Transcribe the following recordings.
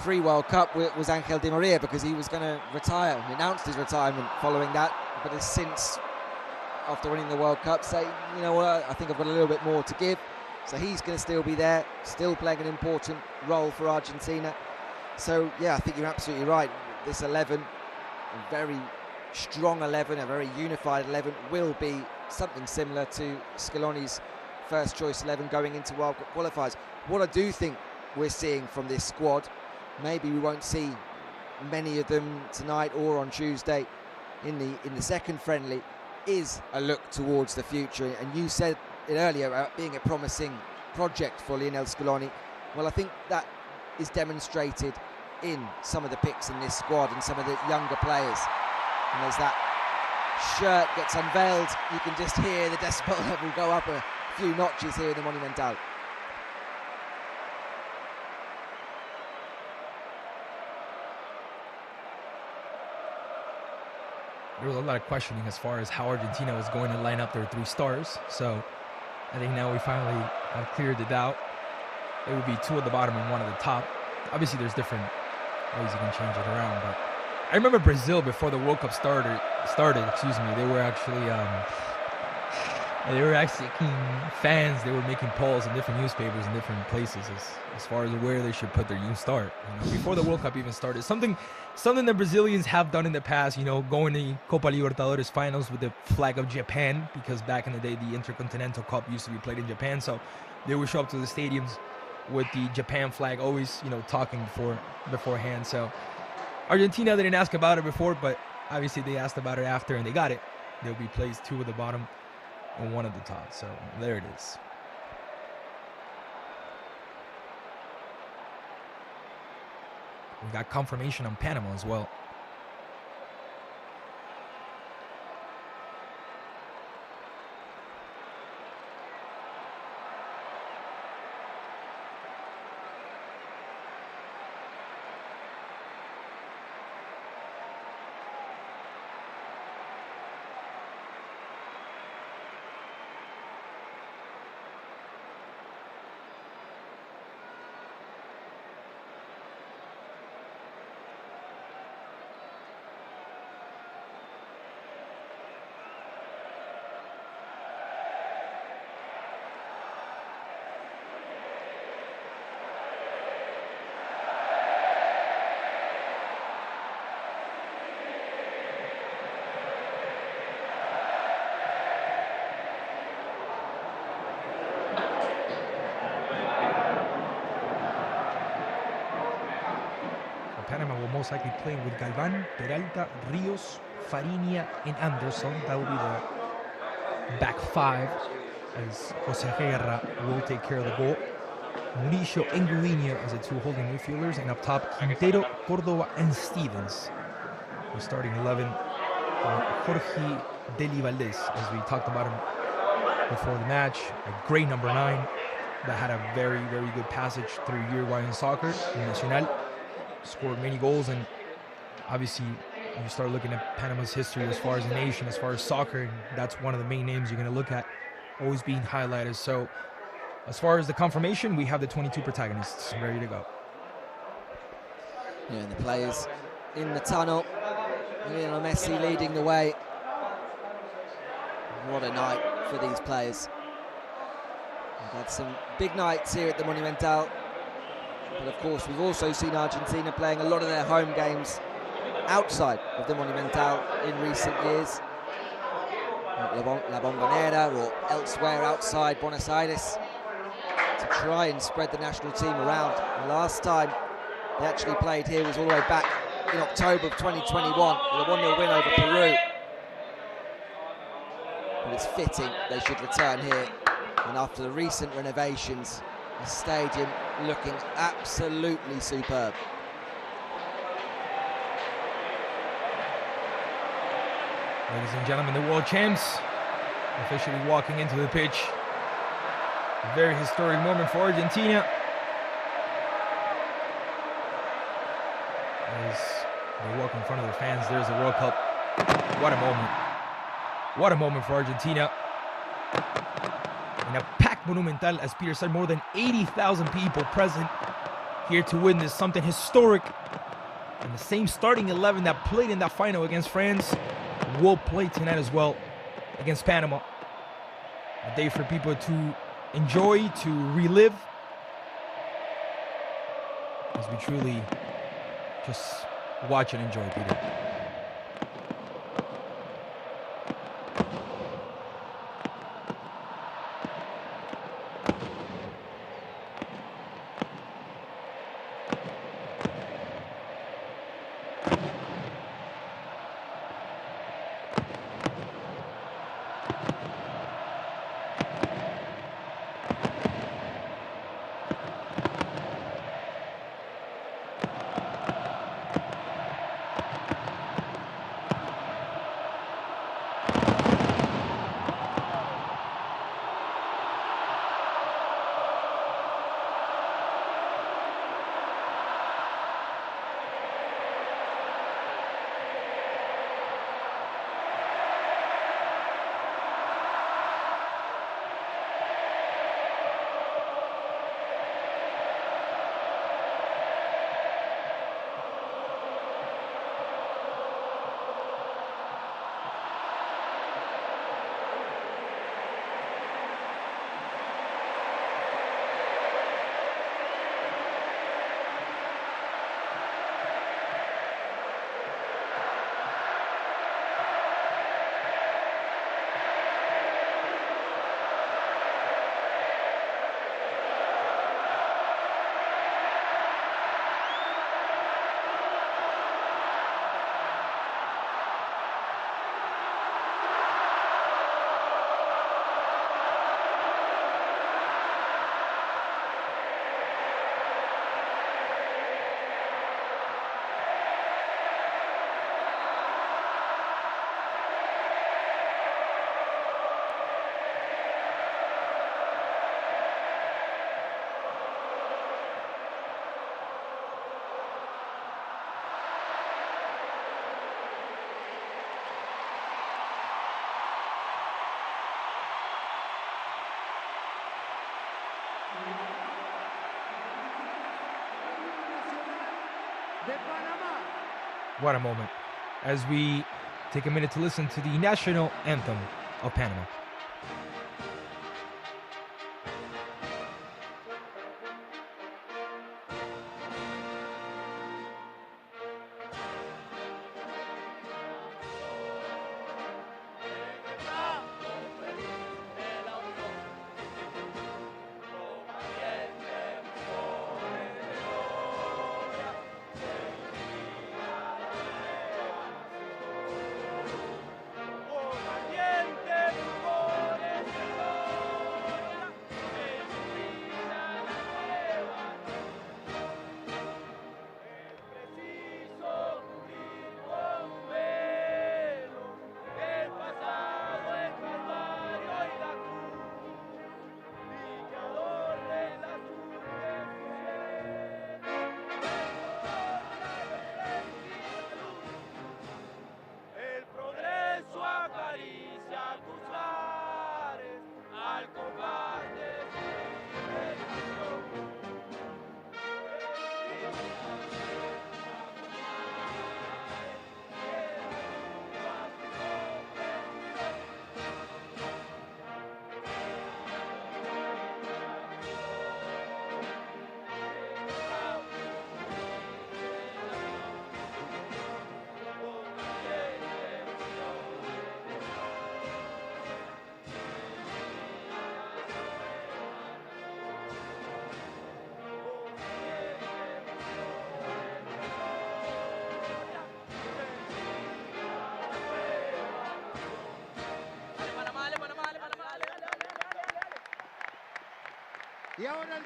pre-World Cup was Angel Di Maria, because he was going to retire. He announced his retirement following that, but has since, after winning the World Cup, say, you know what, I think I've got a little bit more to give. So he's going to still be there, still playing an important role for Argentina. So yeah, I think you're absolutely right. This 11, a very strong 11, a very unified 11, will be something similar to Scaloni's first choice 11 going into World Cup qualifiers. What I do think we're seeing from this squad, maybe we won't see many of them tonight or on Tuesday in the second friendly, is a look towards the future. And you said it earlier about being a promising project for Lionel Scaloni. Well, I think that is demonstrated in some of the picks in this squad and some of the younger players. And as that shirt gets unveiled, you can just hear the decibel level go up a few notches here in the Monumental. There was a lot of questioning as far as how Argentina was going to line up their 3 stars. So I think now we finally have cleared the doubt. It would be 2 at the bottom and 1 at the top. Obviously, there's different ways you can change it around, but I remember Brazil before the World Cup started. They were actually asking fans. They were making polls in different newspapers in different places as far as where they should put their new start. Before the World Cup even started, something that Brazilians have done in the past. Going to Copa Libertadores finals with the flag of Japan, because back in the day the Intercontinental Cup used to be played in Japan, so they would show up to the stadiums with the Japan flag, always talking beforehand. So Argentina, they didn't ask about it before, but obviously they asked about it after, and they got it. They'll be placed 2 at the bottom and 1 at the top. So there it is. We got confirmation on Panama as well. Panama will most likely play with Galvan, Peralta, Rios, Fariña, and Anderson. That will be the back 5, as Jose Ferreyra will take care of the goal. Murillo and Gudiño as the 2 holding midfielders, and up top Quintero, Córdoba, and Stevens. The starting 11, Jorge Deli Valdez, as we talked about him before the match. A great number 9 that had a very, very good passage through Uruguayan soccer in Nacional. Scored many goals, and obviously you start looking at Panama's history as far as a nation, as far as soccer, and that's one of the main names you're going to look at, always being highlighted. So as far as the confirmation, we have the 22 protagonists ready to go. Yeah, and the players in the tunnel. Lionel Messi leading the way. What a night for these players. We've had some big nights here at the Monumental. But of course, we've also seen Argentina playing a lot of their home games outside of the Monumental in recent years. La Bombonera or elsewhere outside Buenos Aires, to try and spread the national team around. The last time they actually played here was all the way back in October of 2021 with a 1-0 win over Peru. But it's fitting they should return here, and after the recent renovations, the stadium looking absolutely superb. Ladies and gentlemen, the world champs officially walking into the pitch. A very historic moment for Argentina, as they walk in front of their fans. There's the World Cup. What a moment. What a moment for Argentina. In a packed Monumental, as Peter said, more than 80,000 people present here to witness something historic. And the same starting 11 that played in that final against France will play tonight as well against Panama. A day for people to enjoy, to relive, as we truly just watch and enjoy, Peter. What a moment, as we take a minute to listen to the national anthem of Panama.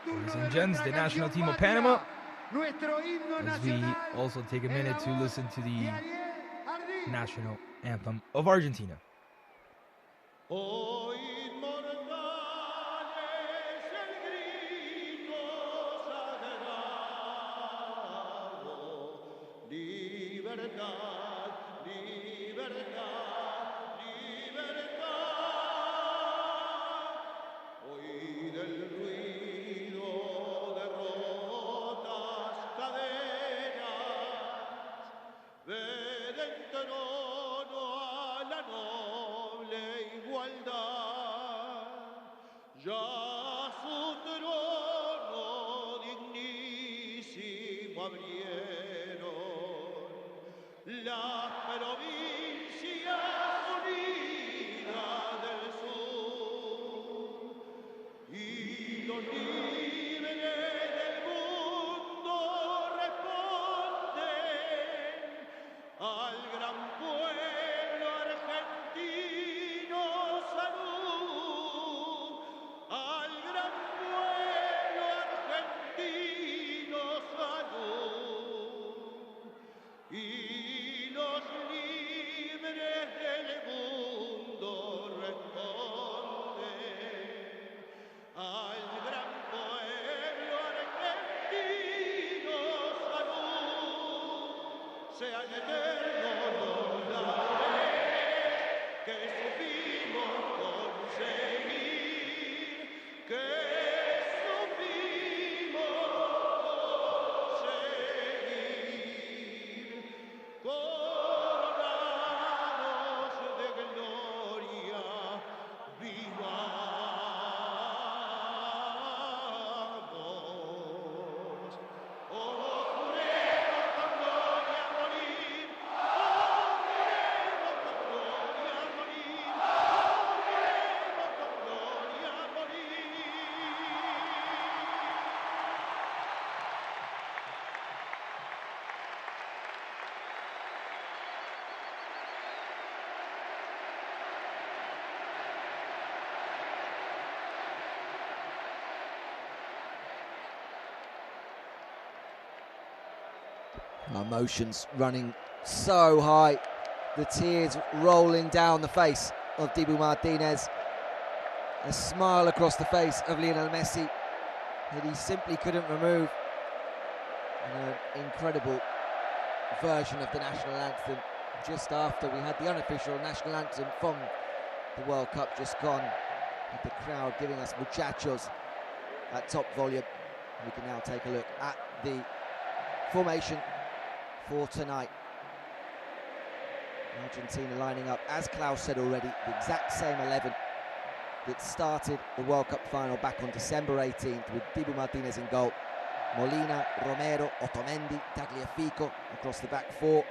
Ladies and gents, the national team of Panama, as we also take a minute to listen to the national anthem of Argentina. abrieron las provincias unidas del sur y los libres del mundo responden al gran pueblo argentino salud, al gran pueblo argentino salud y los libres del mundo responden al gran pueblo argentino salud, sean eternos los laureles que supimos conseguir, que supimos conseguir, coronados de gloria, vivamos. Oh, juremos con gloria morir, oh, juremos con gloria morir, oh, juremos con gloria morir. Emotions running so high, the tears rolling down the face of Dibu Martínez, a smile across the face of Lionel Messi that he simply couldn't remove, and an incredible version of the national anthem just after we had the unofficial national anthem from the World Cup just gone, with the crowd giving us muchachos at top volume. We can now take a look at the formation for tonight. Argentina lining up, as Klaus said already, the exact same 11 that started the World Cup final back on December 18th, with Dibu Martínez in goal, Molina, Romero, Otamendi, Tagliafico across the back four,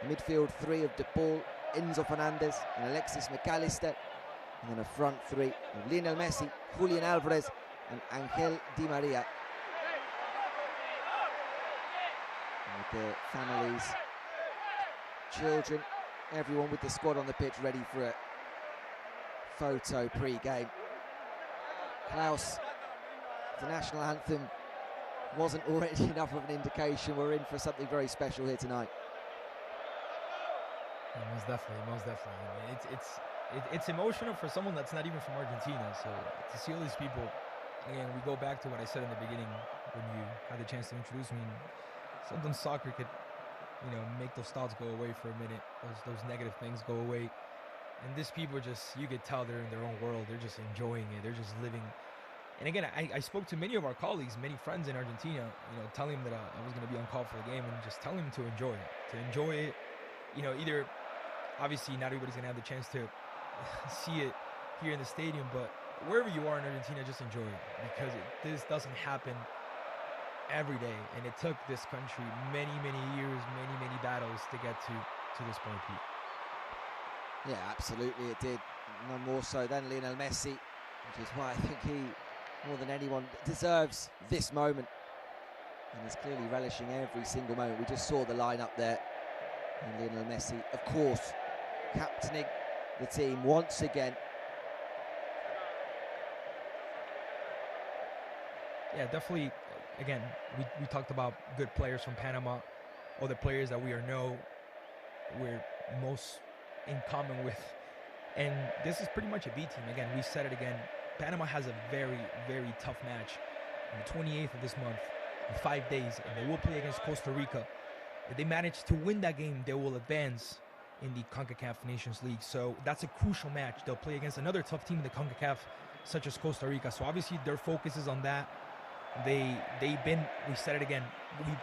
the midfield three of De Paul, Enzo Fernández and Alexis McAllister, and then a front three of Lionel Messi, Julián Alvarez and Ángel Di María. With their families, children, everyone with the squad on the pitch ready for a photo pre-game. Klaus, the national anthem wasn't already enough of an indication we're in for something very special here tonight. Yeah, most definitely, most definitely. I mean, it's emotional for someone that's not even from Argentina. So to see all these people, again, we go back to what I said in the beginning when you had the chance to introduce me. Sometimes soccer could, make those thoughts go away for a minute. Those negative things go away. And these people just, you could tell they're in their own world. They're just enjoying it. They're just living. And again, I spoke to many of our colleagues, many friends in Argentina, telling them that I was going to be on call for the game and just telling them to enjoy it. To enjoy it, either, obviously not everybody's going to have the chance to see it here in the stadium, but wherever you are in Argentina, just enjoy it, because this doesn't happen every day, and it took this country many years, many battles to get to this point, Pete. Yeah, absolutely it did. No more so than Lionel Messi, which is why I think he, more than anyone, deserves this moment, and is clearly relishing every single moment. We just saw the lineup there, and Lionel Messi, of course, captaining the team once again. Yeah, definitely. Again, we talked about good players from Panama, or the players that we're most in common with, and this is pretty much a B team. Again, we said it again. Panama has a very tough match on the 28th of this month, in 5 days, and they will play against Costa Rica. If they manage to win that game, they will advance in the CONCACAF Nations League. So that's a crucial match. They'll play against another tough team in the CONCACAF, such as Costa Rica. So obviously their focus is on that. They've been, we said it again, we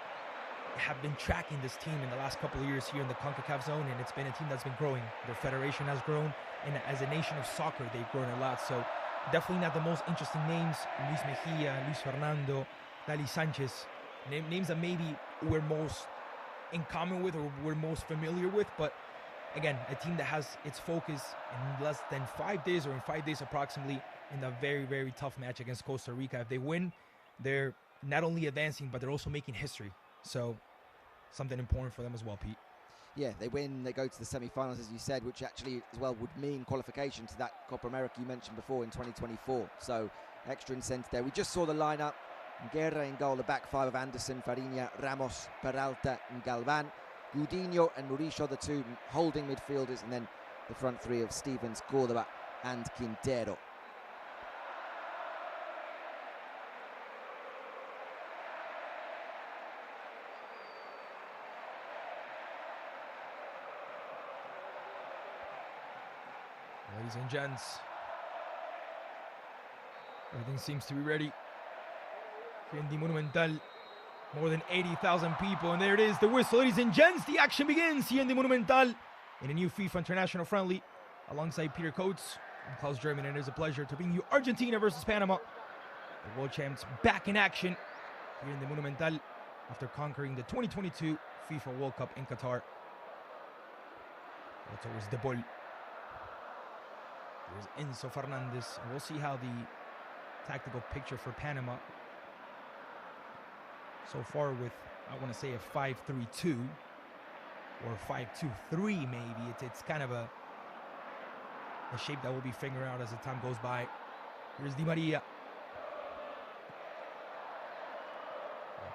have been tracking this team in the last couple of years here in the CONCACAF zone, and it's been a team that's been growing. Their federation has grown, and as a nation of soccer, they've grown a lot. So definitely not the most interesting names. Luis Mejia, Luis Fernando, Dali Sanchez, names that maybe we're most in common with or we're most familiar with. But again, a team that has its focus in less than 5 days, or in 5 days approximately, in a very, very tough match against Costa Rica. If they win, they're not only advancing, but they're also making history. So something important for them as well, Pete. Yeah, they win, they go to the semi-finals, as you said, which actually as well would mean qualification to that Copa America you mentioned before in 2024. So extra incentive there. We just saw the lineup. Guerra in goal, the back five of Anderson, Farina, Ramos, Peralta and Galvan. Gudinho and Murillo, the two holding midfielders, and then the front three of Stevens, Córdoba and Quintero. Ladies and gents, everything seems to be ready here in the Monumental. More than 80,000 people, and there it is, the whistle. Ladies and gents, the action begins here in the Monumental in a new FIFA International friendly alongside Peter Coates and Klaus German, and it is a pleasure to bring you Argentina versus Panama. The world champs back in action here in the Monumental after conquering the 2022 FIFA World Cup in Qatar. Well, towards the ball. There's Enzo Fernández. We'll see how the tactical picture for Panama so far with, I want to say, a 5-3-2 or 5-2-3 maybe. It's kind of a shape that we'll be figuring out as the time goes by. Here's Di Maria.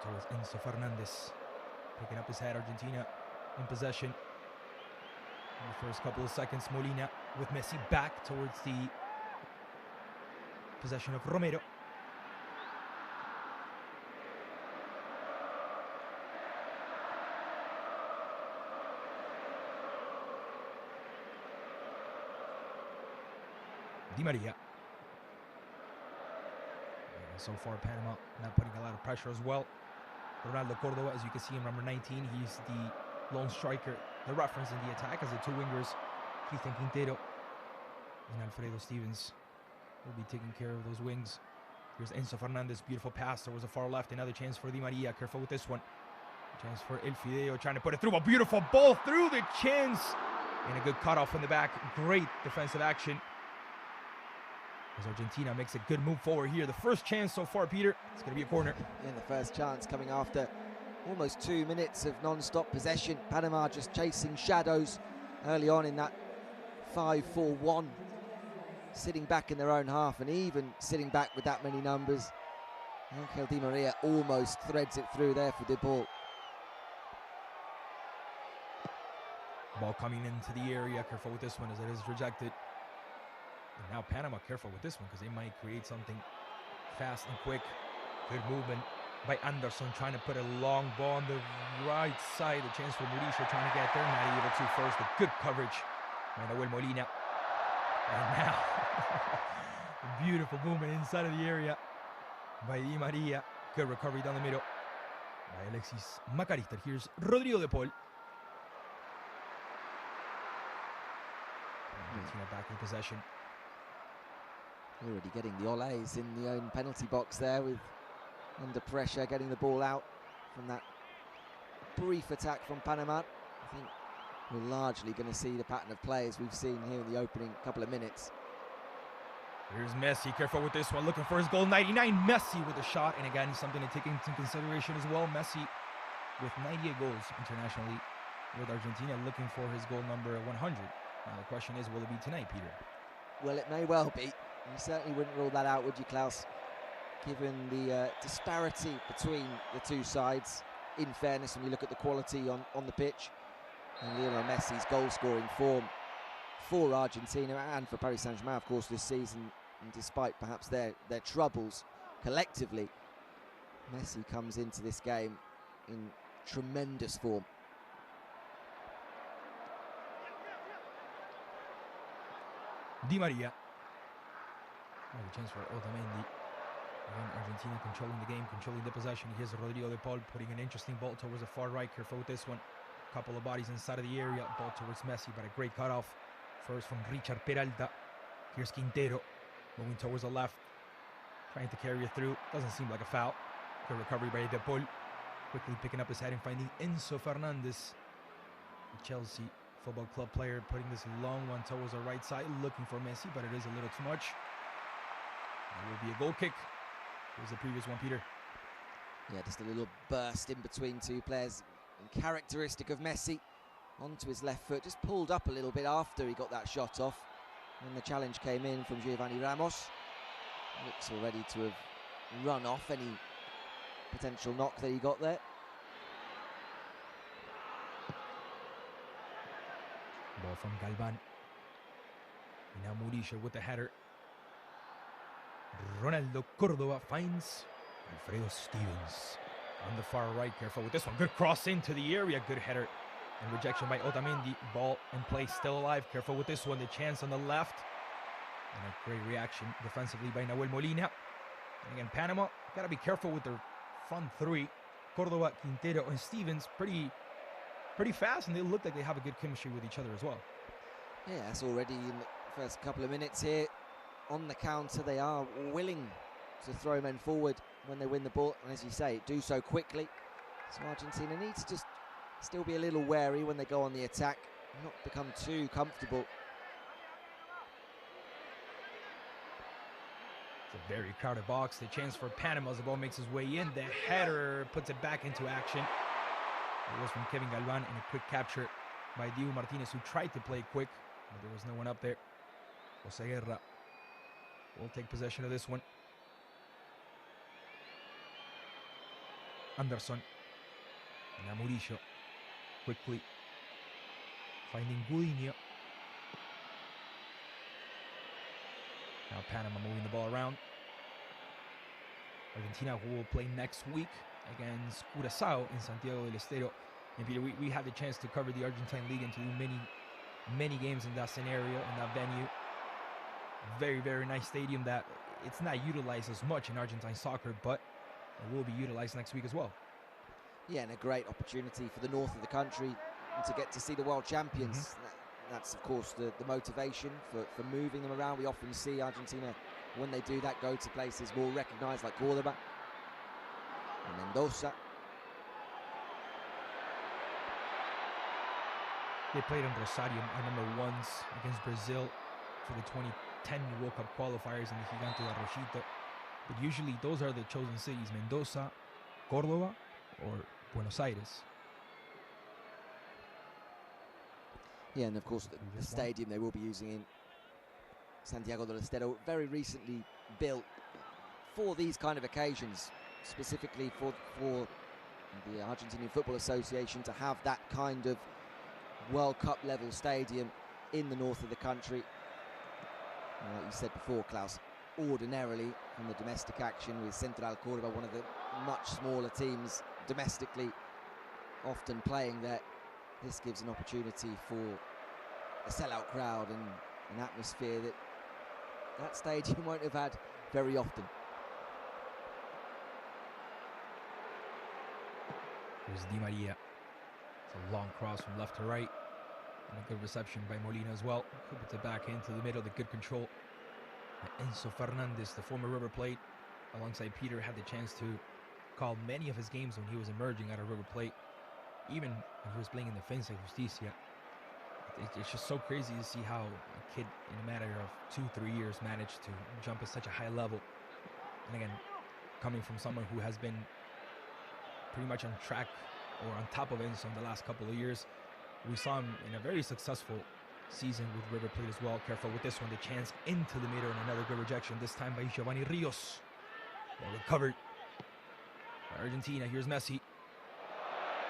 Towards Enzo Fernández. Picking up his head, Argentina in possession. In the first couple of seconds, Molina with Messi back towards the possession of Romero. Di Maria. And so far, Panama not putting a lot of pressure as well. Ronaldo Córdoba, as you can see, in number 19, he's the lone striker, the reference in the attack, as the two wingers, Cristian Quintero and Alfredo Stevens, will be taking care of those wings. Here's Enzo Fernández, beautiful pass towards the far left, another chance for Di Maria, careful with this one. Chance for El Fideo, trying to put it through, a beautiful ball through the chance, and a good cutoff in the back. Great defensive action as Argentina makes a good move forward here. The first chance so far, Peter, it's going to be a corner. Yeah, the first chance coming after almost 2 minutes of non-stop possession. Panama just chasing shadows early on in that 5-4-1, sitting back in their own half, and even sitting back with that many numbers. Angel Di Maria almost threads it through there for the ball. Ball coming into the area, careful with this one as it is rejected. And now Panama careful with this one because they might create something fast and quick. Good movement by Anderson, trying to put a long ball on the right side. A chance for Murillo trying to get there, not able to first. But good coverage by Nahuel Molina. And now, a beautiful movement inside of the area by Di Maria. Good recovery down the middle by Alexis McAllister. Here's Rodrigo de Paul. Argentina back in possession. Already getting the olays in the own penalty box there, with under pressure, getting the ball out from that brief attack from Panama. I think we're largely going to see the pattern of play as we've seen here in the opening couple of minutes. Here's Messi, careful with this one, looking for his goal. 99, Messi with a shot, and again, something to take into consideration as well. Messi with 98 goals internationally with Argentina, looking for his goal number 100. Now the question is, will it be tonight, Peter? Well, it may well be. You certainly wouldn't rule that out, would you, Klaus? Given the disparity between the two sides, in fairness, when you look at the quality on the pitch, and Lionel Messi's goal-scoring form for Argentina and for Paris Saint-Germain, of course, this season, and despite perhaps their troubles collectively, Messi comes into this game in tremendous form. Di Maria. Another chance for Otamendi. Again, Argentina controlling the game, controlling the possession. Here's Rodrigo de Paul putting an interesting ball towards the far right. Careful with this one. Couple of bodies inside of the area. Ball towards Messi, but a great cutoff. First from Richard Peralta. Here's Quintero moving towards the left, trying to carry it through. Doesn't seem like a foul. Good recovery by de Paul. Quickly picking up his head and finding Enzo Fernández, the Chelsea Football Club player, putting this long one towards the right side, looking for Messi, but it is a little too much. It will be a goal kick. Here's the previous one, Peter. Yeah, just a little burst in between two players, and characteristic of Messi. Onto his left foot, just pulled up a little bit after he got that shot off. When the challenge came in from Giovanni Ramos, looks already to have run off any potential knock that he got there. Ball from Galvan. Now Murillo with the header. Ronaldo Córdoba finds Alfredo Stevens on the far right. Careful with this one. Good cross into the area. Good header. And rejection by Otamendi. Ball in play, still alive. Careful with this one. The chance on the left. And a great reaction defensively by Nahuel Molina. And again, Panama, got to be careful with their front three. Córdoba, Quintero, and Stevens pretty fast, and they look like they have a good chemistry with each other as well. Yeah, that's already in the first couple of minutes here. On the counter, they are willing to throw men forward when they win the ball, and as you say, do so quickly. So Argentina needs to just still be a little wary when they go on the attack, not become too comfortable. It's a very crowded box. The chance for Panama as the ball makes its way in. The header puts it back into action. It was from Kevin Galvan, and a quick capture by Diego Martínez, who tried to play quick, but there was no one up there. Jose Guerra will take possession of this one. Anderson. Now Murillo. Quickly finding Gudiño. Now Panama moving the ball around. Argentina will play next week against Curaçao in Santiago del Estero. And Peter, we had the chance to cover the Argentine League and to do many games in that scenario, in that venue. Very, very nice stadium that it's not utilized as much in Argentine soccer, but it will be utilized next week as well. Yeah, and a great opportunity for the north of the country to get to see the world champions. That's, of course, the motivation for moving them around. We often see Argentina, when they do that, go to places more recognised like Córdoba and Mendoza. They played in Rosario at number ones against Brazil for the 2010 World Cup qualifiers in the Gigante de Arroyito. But usually those are the chosen cities: Mendoza, Córdoba, or Buenos Aires. Yeah, and of course the stadium they will be using in Santiago del Estero, very recently built for these kind of occasions, specifically for the Argentinian Football Association to have that kind of World Cup level stadium in the north of the country. Like you said before, Klaus, ordinarily from the domestic action with Central Córdoba, one of the much smaller teams domestically, often playing there, this gives an opportunity for a sellout crowd and an atmosphere that stadium won't have had very often. Here's Di Maria. It's a long cross from left to right, and a good reception by Molina as well. Who puts it back into the middle, the good control. And Enzo Fernández, the former River Plate, alongside Peter, had the chance to call many of his games when he was emerging out of River Plate, even when he was playing in Defensa y Justicia. It's just so crazy to see how a kid in a matter of 2-3 years managed to jump at such a high level. And again, coming from someone who has been pretty much on track or on top of Enzo in the last couple of years, we saw him in a very successful season with River Plate as well. Careful with this one, the chance into the middle, and another good rejection, this time by Giovanni Rios. Well recovered by Argentina. Here's Messi.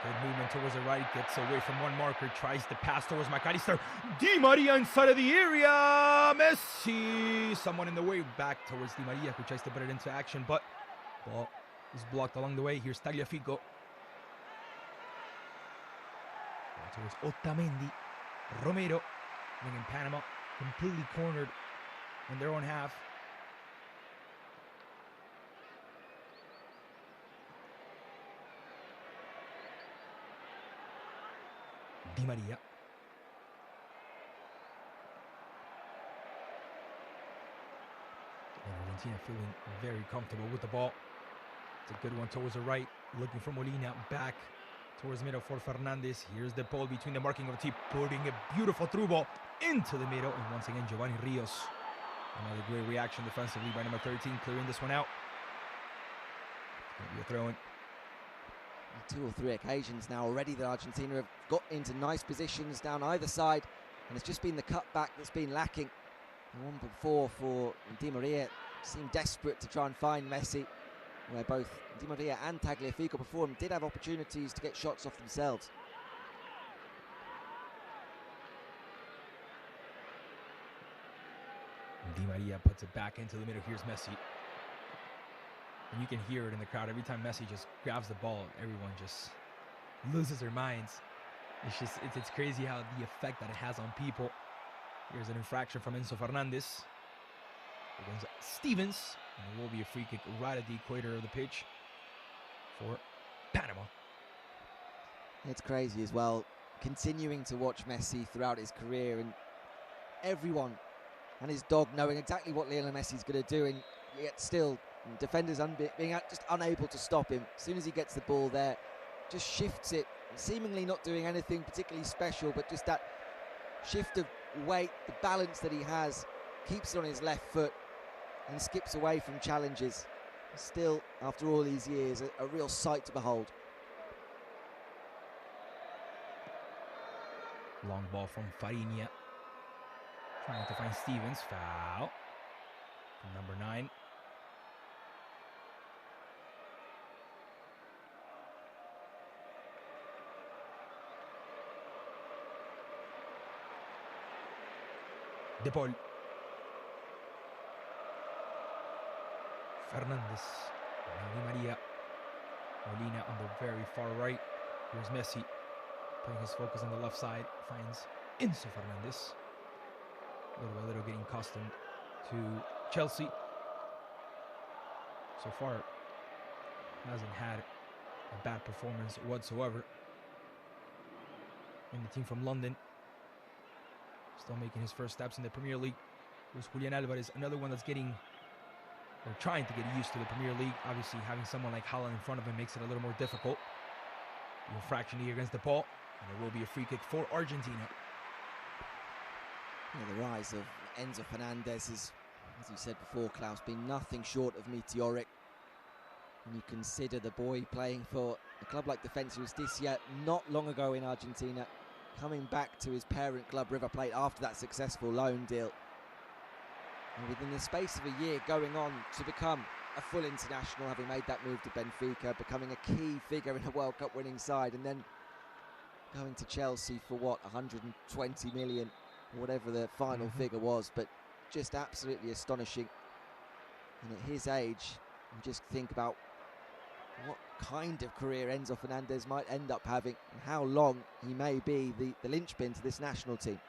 Good movement towards the right, gets away from one marker, tries to pass towards Allister. Di Maria inside of the area. Messi, someone in the way, back towards Di Maria, who tries to put it into action, but ball is blocked along the way. Here's Tagliafico. Towards Otamendi. Romero, in Panama, completely cornered in their own half. Di Maria. And Argentina feeling very comfortable with the ball. It's a good one towards the right. Looking for Molina, back towards middle for Fernández. Here's the ball between the marking of the team, putting a beautiful through ball into the middle. And once again, Giovanni Rios. Another great reaction defensively by number 13, clearing this one out. It's going to be a throw-in. 2 or 3 occasions now already that Argentina have got into nice positions down either side, and it's just been the cutback that's been lacking. The one before for Di Maria seemed desperate to try and find Messi, where both Di Maria and Tagliafico before him did have opportunities to get shots off themselves. Di Maria puts it back into the middle. Here's Messi. And you can hear it in the crowd. Every time Messi just grabs the ball, everyone just loses their minds. It's crazy how the effect that it has on people. Here's an infraction from Enzo Fernández against Stevens. And it will be a free kick right at the equator of the pitch for Panama. It's crazy as well, continuing to watch Messi throughout his career, and everyone and his dog knowing exactly what Lionel Messi's going to do, and yet still defenders being just unable to stop him. As soon as he gets the ball there, just shifts it, seemingly not doing anything particularly special, but just that shift of weight, the balance that he has, keeps it on his left foot and skips away from challenges. Still, after all these years, a real sight to behold. Long ball from Ferreyra. Trying to find Stevens. Foul from number 9. De Paul. Fernández. Now Di Maria. Molina on the very far right. Here's Messi. Putting his focus on the left side. Finds Enzo Fernández. Little by little getting accustomed to Chelsea. So far, hasn't had a bad performance whatsoever. And the team from London, still making his first steps in the Premier League. There's Julián Alvarez, another one that's getting, or trying to get used to the Premier League. Obviously, having someone like Haaland in front of him makes it a little more difficult. The infraction here against the ball, and it will be a free kick for Argentina. Yeah, the rise of Enzo Fernández has, as you said before, Klaus, been nothing short of meteoric. When you consider the boy playing for a club like Defensa Justicia not long ago in Argentina, coming back to his parent club River Plate after that successful loan deal, and within the space of a year going on to become a full international, having made that move to Benfica, becoming a key figure in a World Cup winning side, and then going to Chelsea for what, 120 million, or whatever the final figure was, but just absolutely astonishing. And at his age, you just think about what kind of career Enzo Fernández might end up having, and how long he may be the linchpin to this national team.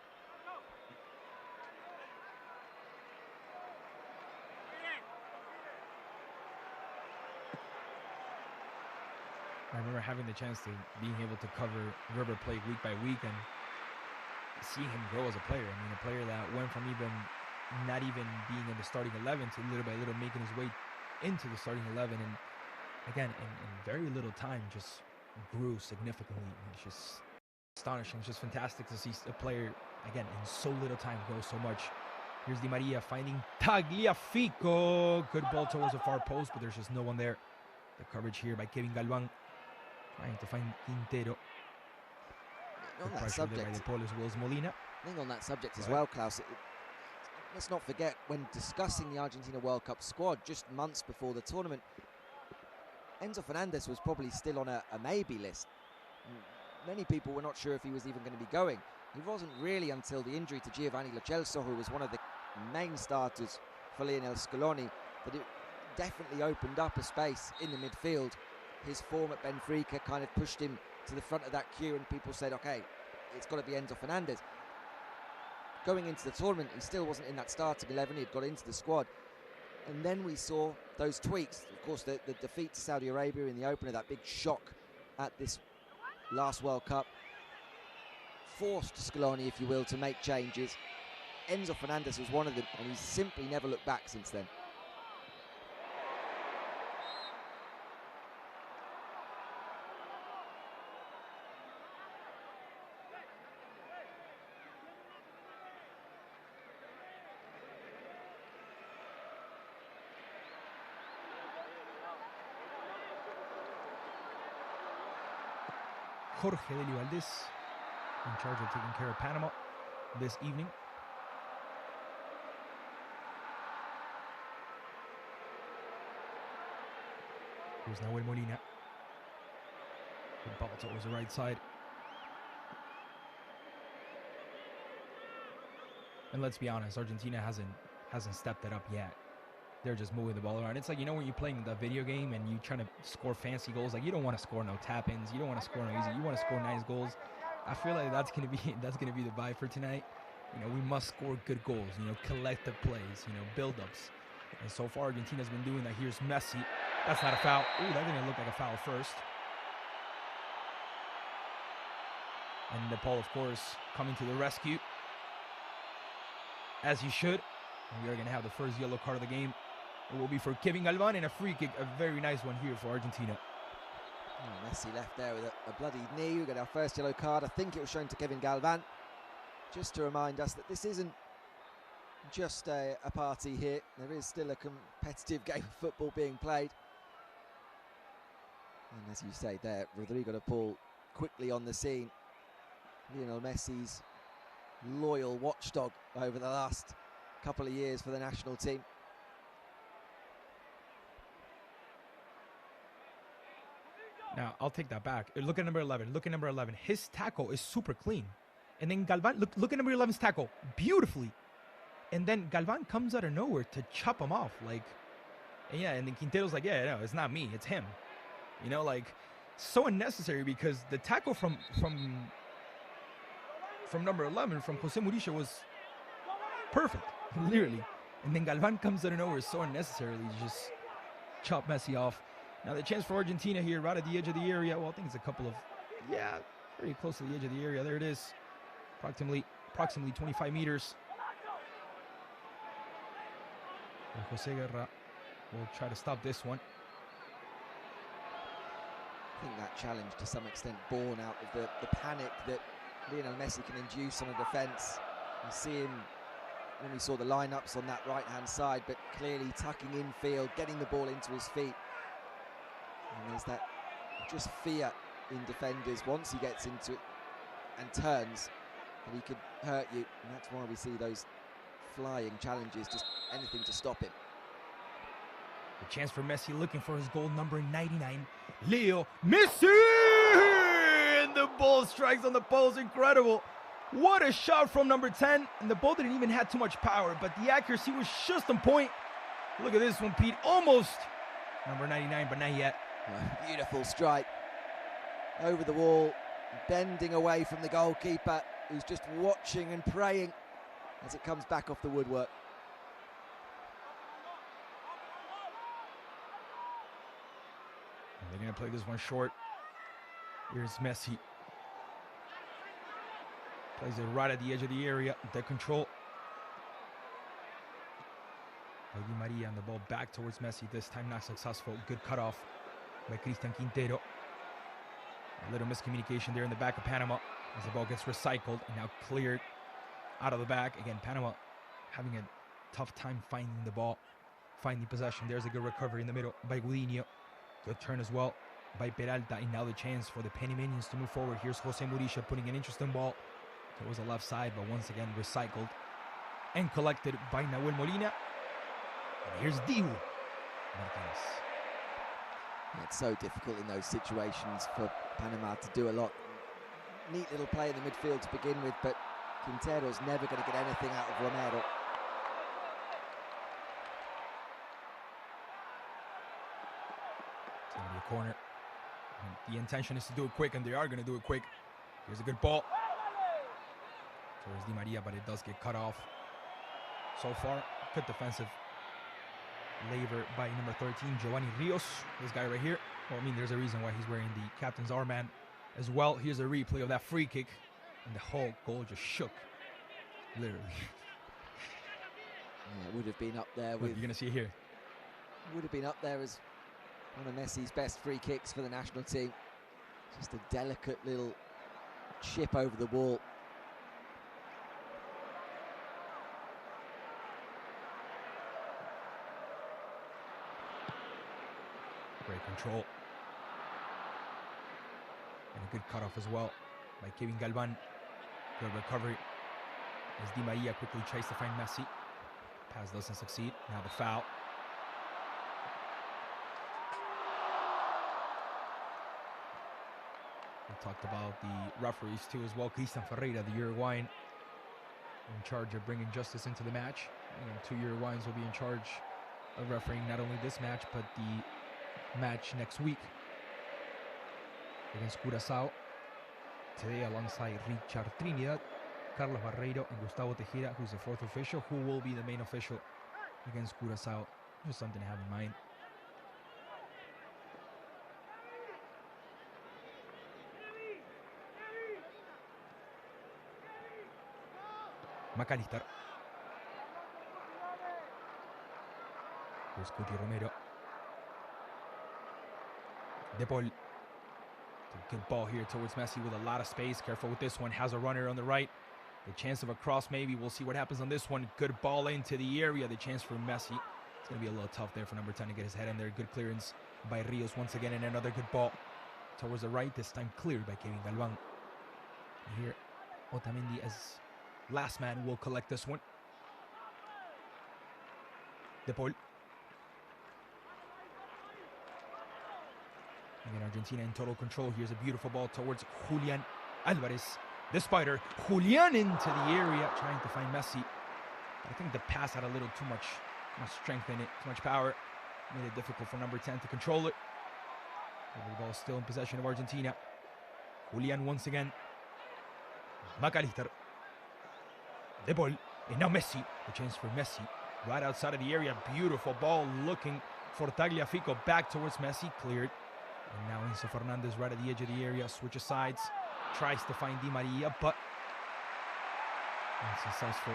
I remember having the chance to being able to cover River Plate week by week and seeing him grow as a player. I mean, a player that went from not even being in the starting 11 to little by little making his way into the starting 11, and again, in very little time, just grew significantly. It's just astonishing. It's just fantastic to see a player, again, in so little time grow so much. Here's Di Maria finding Tagliafico. Good ball towards the far post, but there's just no one there. The coverage here by Kevin Galvan, trying to find Quintero. On that subject, by the Paul as well as Molina. I think on that subject as well, Klaus, let's not forget, when discussing the Argentina World Cup squad just months before the tournament, Enzo Fernández was probably still on a maybe list. Many people were not sure if he was even going to be going. He wasn't really until the injury to Giovanni Lo Celso, who was one of the main starters for Lionel Scaloni, that it definitely opened up a space in the midfield. His form at Benfica kind of pushed him to the front of that queue, and people said, okay, it's got to be Enzo Fernández. Going into the tournament, he still wasn't in that starting 11. He had got into the squad, and then we saw those tweaks. Of course, the defeat to Saudi Arabia in the opener, that big shock at this last World Cup, forced Scaloni, if you will, to make changes. Enzo Fernández was one of them, and he's simply never looked back since then. Jorge Deli Valdez in charge of taking care of Panama this evening. Here's Nahuel Molina. Good ball towards the right side. And let's be honest, Argentina hasn't stepped it up yet. They're just moving the ball around. It's like, you know, when you're playing the video game and you're trying to score fancy goals, like you don't want to score no tap-ins, you don't want to score no easy, you want to score nice goals. I feel like that's gonna be the vibe for tonight. You know, we must score good goals, you know, collective plays, you know, build-ups. And so far Argentina's been doing that. Here's Messi. That's not a foul. Ooh, that didn't look like a foul first. And Nepal, of course, coming to the rescue, as he should. And we are going to have the first yellow card of the game. It will be for Kevin Galvan, and a free kick, a very nice one here for Argentina. Oh, Messi left there with a bloodied knee. We got our first yellow card. I think it was shown to Kevin Galvan. Just to remind us that this isn't just a party here. There is still a competitive game of football being played. And as you say there, Rodrigo de Paul quickly on the scene. Lionel Messi's loyal watchdog over the last couple of years for the national team. Now, I'll take that back. Look at number 11. Look at number 11. His tackle is super clean. And then Galvan, look at number 11's tackle. Beautifully. And then Galvan comes out of nowhere to chop him off. Like, and yeah, and then Quintero's like, yeah, no, it's not me, it's him. You know, like, so unnecessary, because the tackle from number 11, from Jose Murillo, was perfect, literally. And then Galvan comes out of nowhere so unnecessarily to just chop Messi off. Now the chance for Argentina here, right at the edge of the area. Well, I think it's a couple of, yeah, very close to the edge of the area. There it is, approximately 25 meters. And Jose Guerra will try to stop this one. I think that challenge to some extent born out of the panic that Lionel Messi can induce on a defence. You see him when we saw the lineups on that right-hand side, but clearly tucking infield, getting the ball into his feet. And there's that just fear in defenders once he gets into it and turns, that he could hurt you. And that's why we see those flying challenges, just anything to stop him. The chance for Messi, looking for his goal number 99. Leo Messi! And the ball strikes on the post. Incredible. What a shot from number 10. And the ball didn't even have too much power, but the accuracy was just on point. Look at this one, Pete. Almost number 99, but not yet. Oh, beautiful strike. Over the wall, bending away from the goalkeeper, who's just watching and praying as it comes back off the woodwork. They're going to play this one short. Here's Messi. Plays it right at the edge of the area. The control. Di Maria on the ball back towards Messi. This time not successful. Good cutoff by Cristian Quintero. A little miscommunication there in the back of Panama as the ball gets recycled and now cleared out of the back. Again, Panama having a tough time finding the ball, finding possession. There's a good recovery in the middle by Gudiño. Good turn as well by Peralta, and now the chance for the Panamanians to move forward. Here's Jose Murillo putting an interesting ball towards the left side, but once again recycled and collected by Nahuel Molina. And here's Dibu Martínez. It's so difficult in those situations for Panama to do a lot. Neat little play in the midfield to begin with, but Quintero's never going to get anything out of Romero. It's going to be a corner. And the intention is to do it quick, and they are going to do it quick. Here's a good ball towards Di Maria, but it does get cut off. So far, good defensive labor by number 13, Giovanni Rios. This guy right here. Well, I mean, there's a reason why he's wearing the captain's armband as well. Here's a replay of that free kick, and the whole goal just shook, literally. Yeah, it would have been up there Look, with. you're going to see it here. Would have been up there as one of Messi's best free kicks for the national team. Just a delicate little chip over the wall. Great control. And A good cutoff as well by Kevin Galvan. Good recovery as Di Maria quickly tries to find Messi. Pass doesn't succeed. Now the foul. We talked about the referees too as well. Cristian Ferreyra, the Uruguayan, in charge of bringing justice into the match. 2 Uruguayans will be in charge of refereeing not only this match, but the match next week against Curaçao. Today alongside Richard Trinidad, Carlos Barreiro, and Gustavo Tejera, who's the 4th official, who will be the main official against Curaçao. Just something to have in mind. Allister. Here's Romero. De Paul. Good ball here towards Messi with a lot of space. Careful with this one. Has a runner on the right. The chance of a cross maybe. We'll see what happens on this one. Good ball into the area. The chance for Messi. It's going to be a little tough there for number 10 to get his head in there. Good clearance by Rios once again. And another good ball towards the right. This time cleared by Kevin Galvan. And here, Otamendi as last man will collect this one. De Paul. Again, Argentina in total control. Here's a beautiful ball towards Julián. Alvarez, the spider. Julián into the area, trying to find Messi. But I think the pass had a little too much strength in it, too much power. Made it difficult for number 10 to control it. But the ball is still in possession of Argentina. Julián once again. Allister. De Paul. And now Messi. The chance for Messi. Right outside of the area. Beautiful ball looking for Tagliafico. Back towards Messi. Cleared. And now Enzo Fernández right at the edge of the area. Switches sides. Tries to find Di Maria, but unsuccessful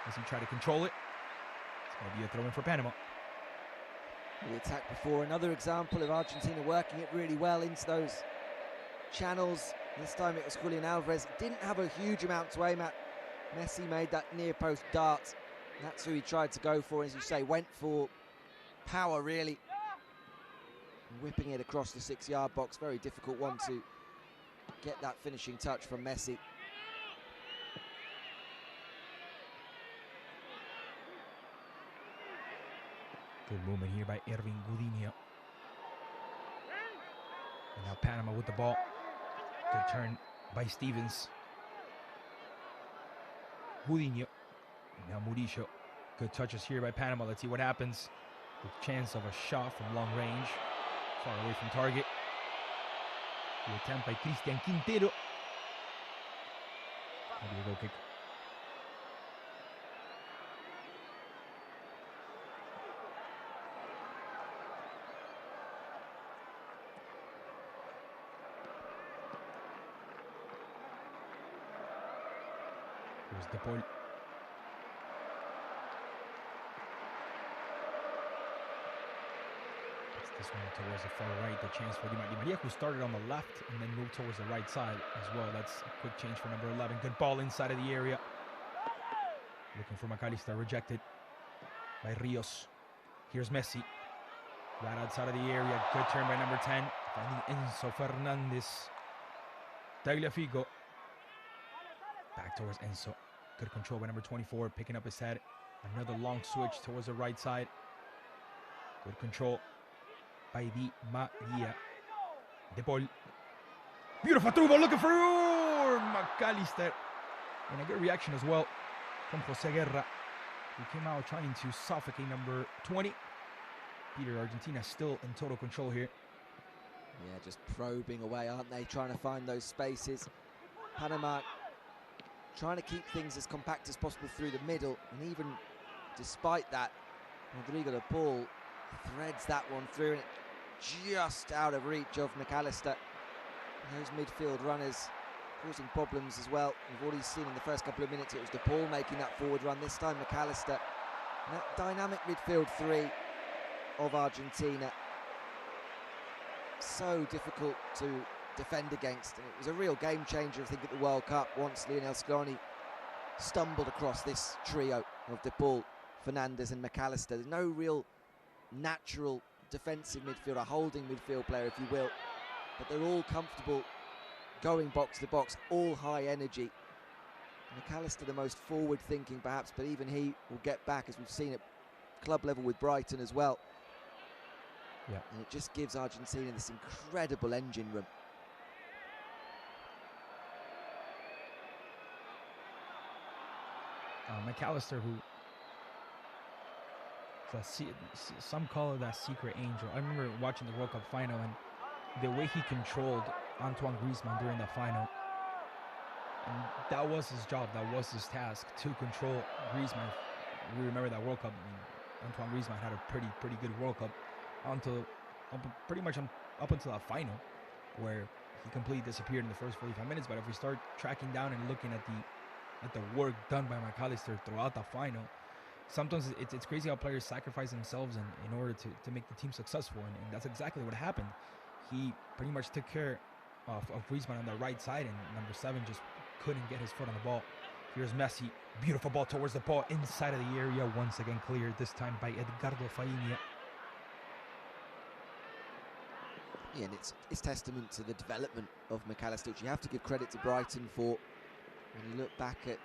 as he tried to control it. It's going to be a throw-in for Panama. The attack before. Another example of Argentina working it really well into those channels. This time it was Julián Alvarez. Didn't have a huge amount to aim at. Messi made that near post dart. That's who he tried to go for, as you say. Went for power, really. Whipping it across the 6-yard box. Very difficult one to get that finishing touch from Messi. Good movement here by Ervin Gudiño. And now Panama with the ball. Good turn by Stevens. Gudiño. Now Murillo. Good touches here by Panama. Let's see what happens. Good chance of a shot from long range. Far away from target. The attempt by Cristian Quintero. Maybe a goal kick. Here's De Paul. This one towards the far right, the chance for Di Maria, who started on the left and then moved towards the right side as well. That's a quick change for number 11. Good ball inside of the area. Looking for Allister, rejected by Rios. Here's Messi. Right outside of the area. Good turn by number 10. Finding Enzo Fernández. Tagliafico. Back towards Enzo. Good control by number 24, picking up his head. Another long switch towards the right side. Good control by Di Maria. De Paul. Beautiful through ball looking for Allister. And a good reaction as well from Jose Guerra, who came out trying to suffocate number 20. Peter, Argentina still in total control here. Yeah, just probing away, aren't they? Trying to find those spaces. Panama trying to keep things as compact as possible through the middle. And even despite that, Rodrigo de Paul threads that one through, and just out of reach of Allister. Those midfield runners causing problems as well. We've already seen in the first couple of minutes it was De Paul making that forward run. This time Allister. And that dynamic midfield three of Argentina, so difficult to defend against, and it was a real game changer I think at the World Cup once Lionel Messi stumbled across this trio of De Paul, Fernández and Allister. There's no real natural defensive midfielder, holding midfield player if you will, but they're all comfortable going box to box, all high energy. McAllister the most forward thinking perhaps, but even he will get back, as we've seen at club level with Brighton as well. Yeah. And it just gives Argentina this incredible engine room. McAllister, who some call it that secret angel. I remember watching the World Cup final and the way he controlled Antoine Griezmann during the final. And that was his job, that was his task, to control Griezmann. We remember that World Cup. I mean, Antoine Griezmann had a pretty good World Cup pretty much up until that final, where he completely disappeared in the first 45 minutes. But if we start tracking down and looking at the work done by McAllister throughout the final, sometimes it's crazy how players sacrifice themselves in order to make the team successful, and that's exactly what happened. He pretty much took care of Griezmann on the right side, and number 7 just couldn't get his foot on the ball. Here's Messi, beautiful ball towards the ball, inside of the area, once again cleared, this time by Edgardo Farina. Yeah, and it's testament to the development of McAllister, which you have to give credit to Brighton for. When you look back at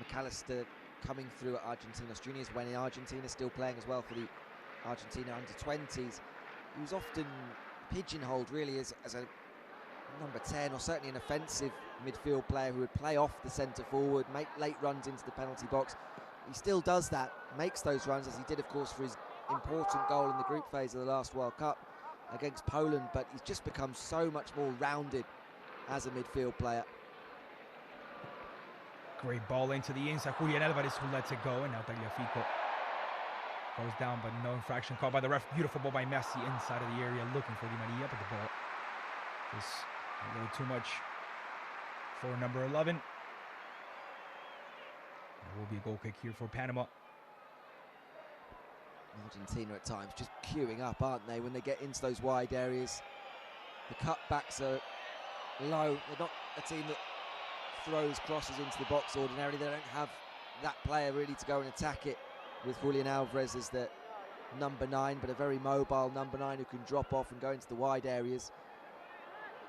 McAllister coming through at Argentinos Juniors, when Argentina still playing as well for the Argentina under-20s, he was often pigeonholed really as a number 10, or certainly an offensive midfield player who would play off the centre forward, make late runs into the penalty box. He still does that, makes those runs, as he did of course for his important goal in the group phase of the last World Cup against Poland, but he's just become so much more rounded as a midfield player. Great ball into the inside, Julián Alvarez, who lets it go, and now Tagliafico goes down, but no infraction called by the ref. Beautiful ball by Messi inside of the area, looking for Di María, but the ball is a little too much for number 11. There will be a goal kick here for Panama. Argentina at times just queuing up, aren't they, when they get into those wide areas. The cutbacks are low. They're not a team that throws crosses into the box ordinarily. They don't have that player really to go and attack it, with Julián Alvarez as the number 9, but a very mobile number 9 who can drop off and go into the wide areas.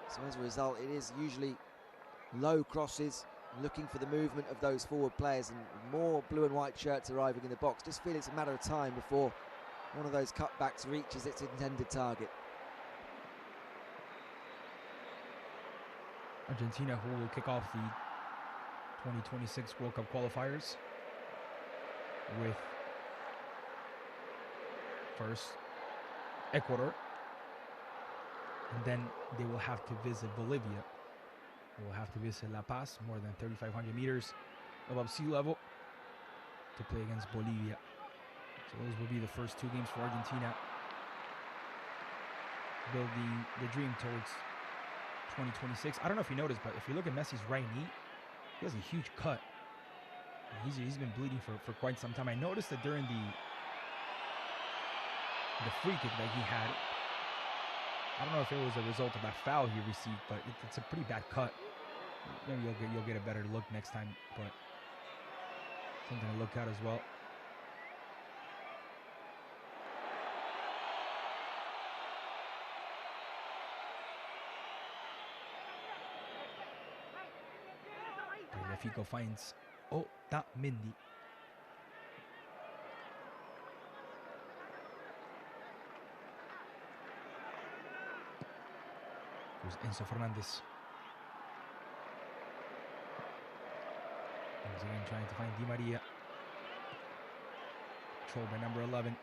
So as a result, it is usually low crosses, looking for the movement of those forward players, and more blue and white shirts arriving in the box. Just feel it's a matter of time before one of those cutbacks reaches its intended target. Argentina, who will kick off the 2026 World Cup qualifiers with first Ecuador, and then they will have to visit Bolivia. They will have to visit La Paz, more than 3,500 meters above sea level, to play against Bolivia. So those will be the first 2 games for Argentina, building the dream towards 2026. I don't know if you noticed, but if you look at Messi's right knee, he has a huge cut. He's been bleeding for quite some time. I noticed that during the free kick that he had. I don't know if it was a result of that foul he received, but it's a pretty bad cut. Maybe you'll get a better look next time, but something to look at as well. Tagliafico finds Otamendi. Here's Enzo Fernández. Once again trying to find Di María. Controlled by number 11.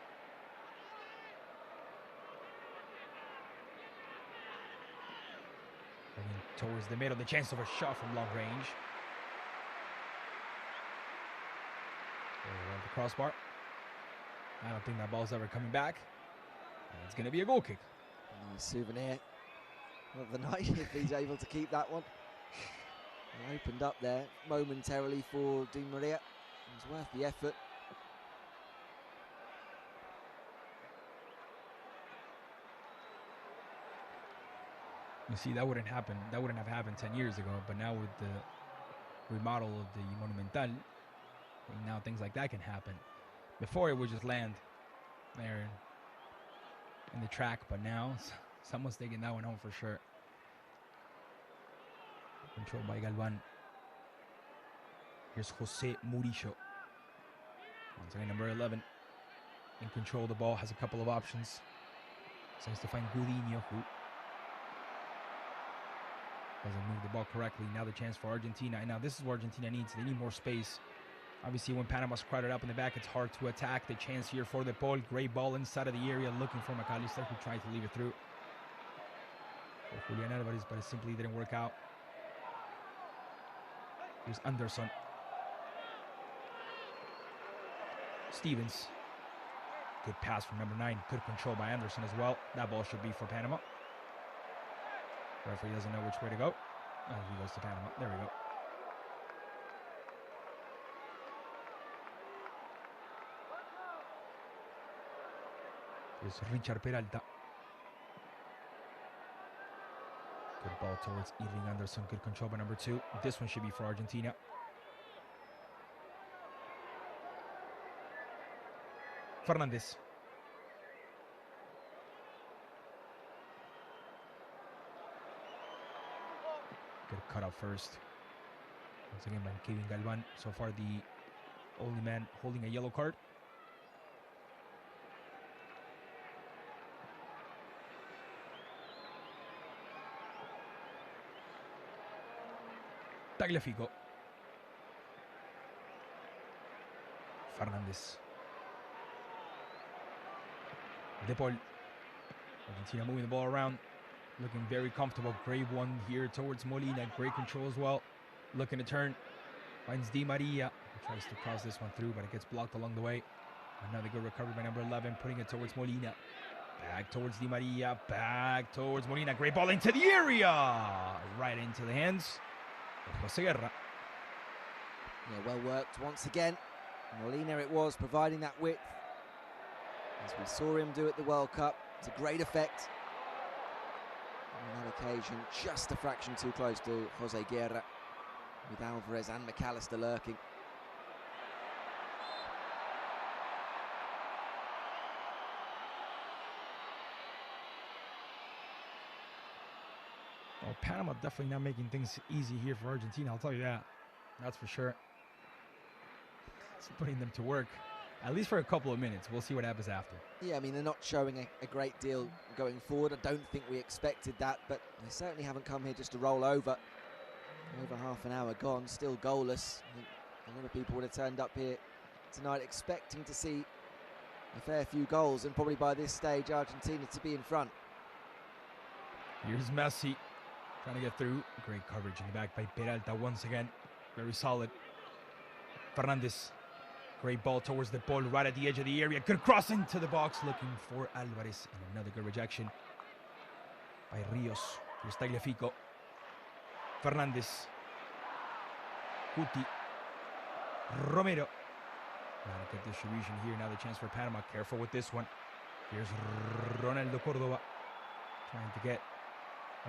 Running towards the middle, the chance of a shot from long range. Around the crossbar. I don't think that ball's ever coming back. And it's going to be a goal kick. Souvenir of the night, if he's able to keep that one. It opened up there momentarily for Di María. It was worth the effort. You see, that wouldn't happen. That wouldn't have happened 10 years ago. But now with the remodel of the Monumental, now things like that can happen. Before it would just land there in the track, but now someone's taking that one home for sure. Controlled by Galvan. Here's Jose Murillo. Once again, number 11. In control of the ball, has a couple of options. Tries to find Gudiño, who doesn't move the ball correctly. Now the chance for Argentina. And now this is what Argentina needs. They need more space. Obviously, when Panama's crowded up in the back, it's hard to attack. The chance here for the Paul. Great ball inside of the area, looking for Allister, who tried to leave it through. For Julián Alvarez, but it simply didn't work out. Here's Anderson. Stevens. Good pass from number 9. Good control by Anderson as well. That ball should be for Panama. Referee doesn't know which way to go. Oh, he goes to Panama. There we go. Here's Richard Peralta. Good ball towards Irving Anderson. Good control by number 2. This one should be for Argentina. Fernández. Good cut out first. Once again by Kevin Galvan. So far the only man holding a yellow card. Tagliafico. Fernández. De Paul. Argentina moving the ball around. Looking very comfortable. Great one here towards Molina. Great control as well. Looking to turn. Finds Di Maria. He tries to cross this one through, but it gets blocked along the way. Another good recovery by number 11. Putting it towards Molina. Back towards Di Maria. Back towards Molina. Great ball into the area. Right into the hands of Jose Guerra. Yeah, well worked once again. Molina it was, providing that width. As we saw him do at the World Cup. It's a great effect. On that occasion, just a fraction too close to Jose Guerra, with Alvarez and McAllister lurking. Well, Panama definitely not making things easy here for Argentina, I'll tell you that. That's for sure. It's putting them to work, at least for a couple of minutes. We'll see what happens after. Yeah, I mean, they're not showing a great deal going forward. I don't think we expected that, but they certainly haven't come here just to roll over. Over half an hour gone, still goalless. I think a lot of people would have turned up here tonight expecting to see a fair few goals, and probably by this stage Argentina to be in front. Here's Messi trying to get through. Great coverage in the back by Peralta once again. Very solid. Fernández. Great ball towards the ball right at the edge of the area. Good cross into the box looking for Alvarez. And another good rejection by Rios. Here's Tagliafico. Fernández. Guti. Romero. Not a good distribution here. Now the chance for Panama. Careful with this one. Here's Ronaldo Córdoba. Trying to get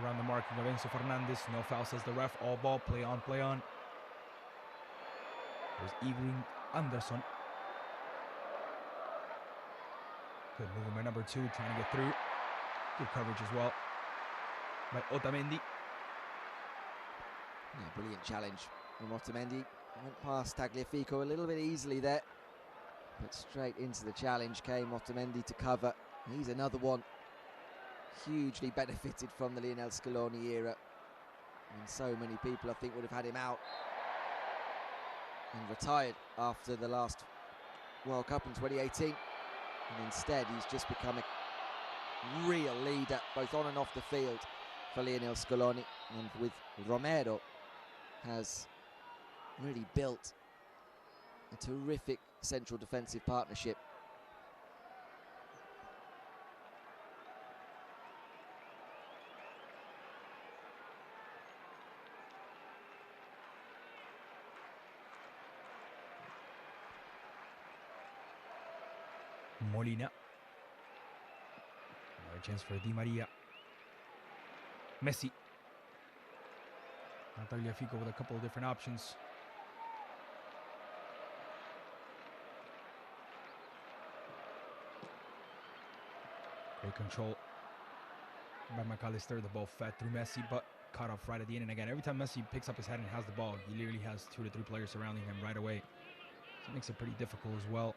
around the marking of Enzo Fernández. No foul, says the ref. All ball. Play on, play on. There's Irving Anderson. Good movement by number 2, trying to get through. Good coverage as well by Otamendi. Yeah, brilliant challenge from Otamendi. Went past Tagliafico a little bit easily there, but straight into the challenge came Otamendi to cover. He's another one hugely benefited from the Lionel Scaloni era, and so many people I think would have had him out and retired after the last World Cup in 2018, and instead he's just become a real leader both on and off the field for Lionel Scaloni, and with Romero has really built a terrific central defensive partnership. Molina. Another chance for Di Maria. Messi. Tagliafico with a couple of different options. Great control by McAllister. The ball fed through Messi, but cut off right at the end. And again, every time Messi picks up his head and has the ball, he literally has 2 to 3 players surrounding him right away. So it makes it pretty difficult as well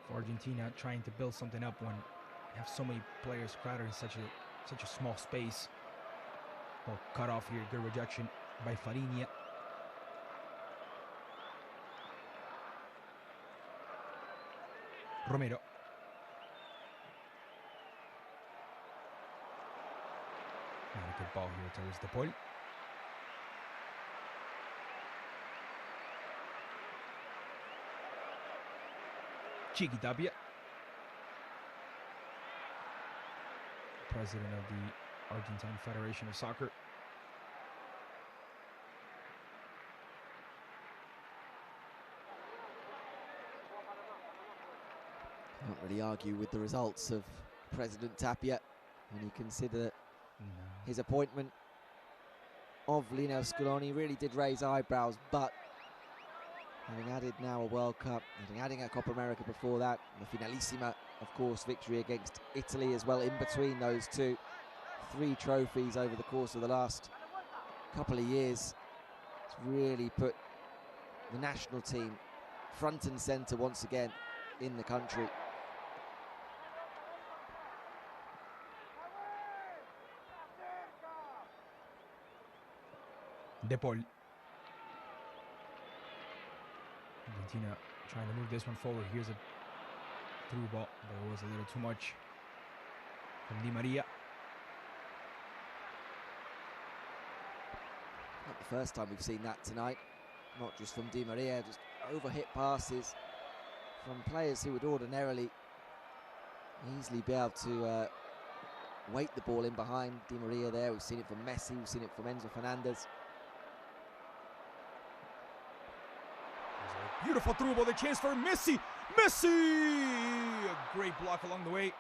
for Argentina trying to build something up when you have so many players crowded in such a small space. Well, cut off here, good rejection by Ferreyra. Romero. And a good ball here towards De Paul. Tapia, president of the Argentine Federation of Soccer. Can't really argue with the results of President Tapia when you consider his appointment of Lionel Scaloni really did raise eyebrows, but having added now a World Cup, adding a Copa America before that, the Finalissima, of course, victory against Italy as well in between those two. 3 trophies over the course of the last couple of years. It's really put the national team front and centre once again in the country. De Paul. Argentina trying to move this one forward. Here's a through ball, but it was a little too much from Di Maria. Not the first time we've seen that tonight, not just from Di Maria, just overhit passes from players who would ordinarily easily be able to weight the ball in behind Di Maria there. We've seen it from Messi, we've seen it from Enzo Fernández. Beautiful through ball, the chance for Messi. Messi! A great block along the way.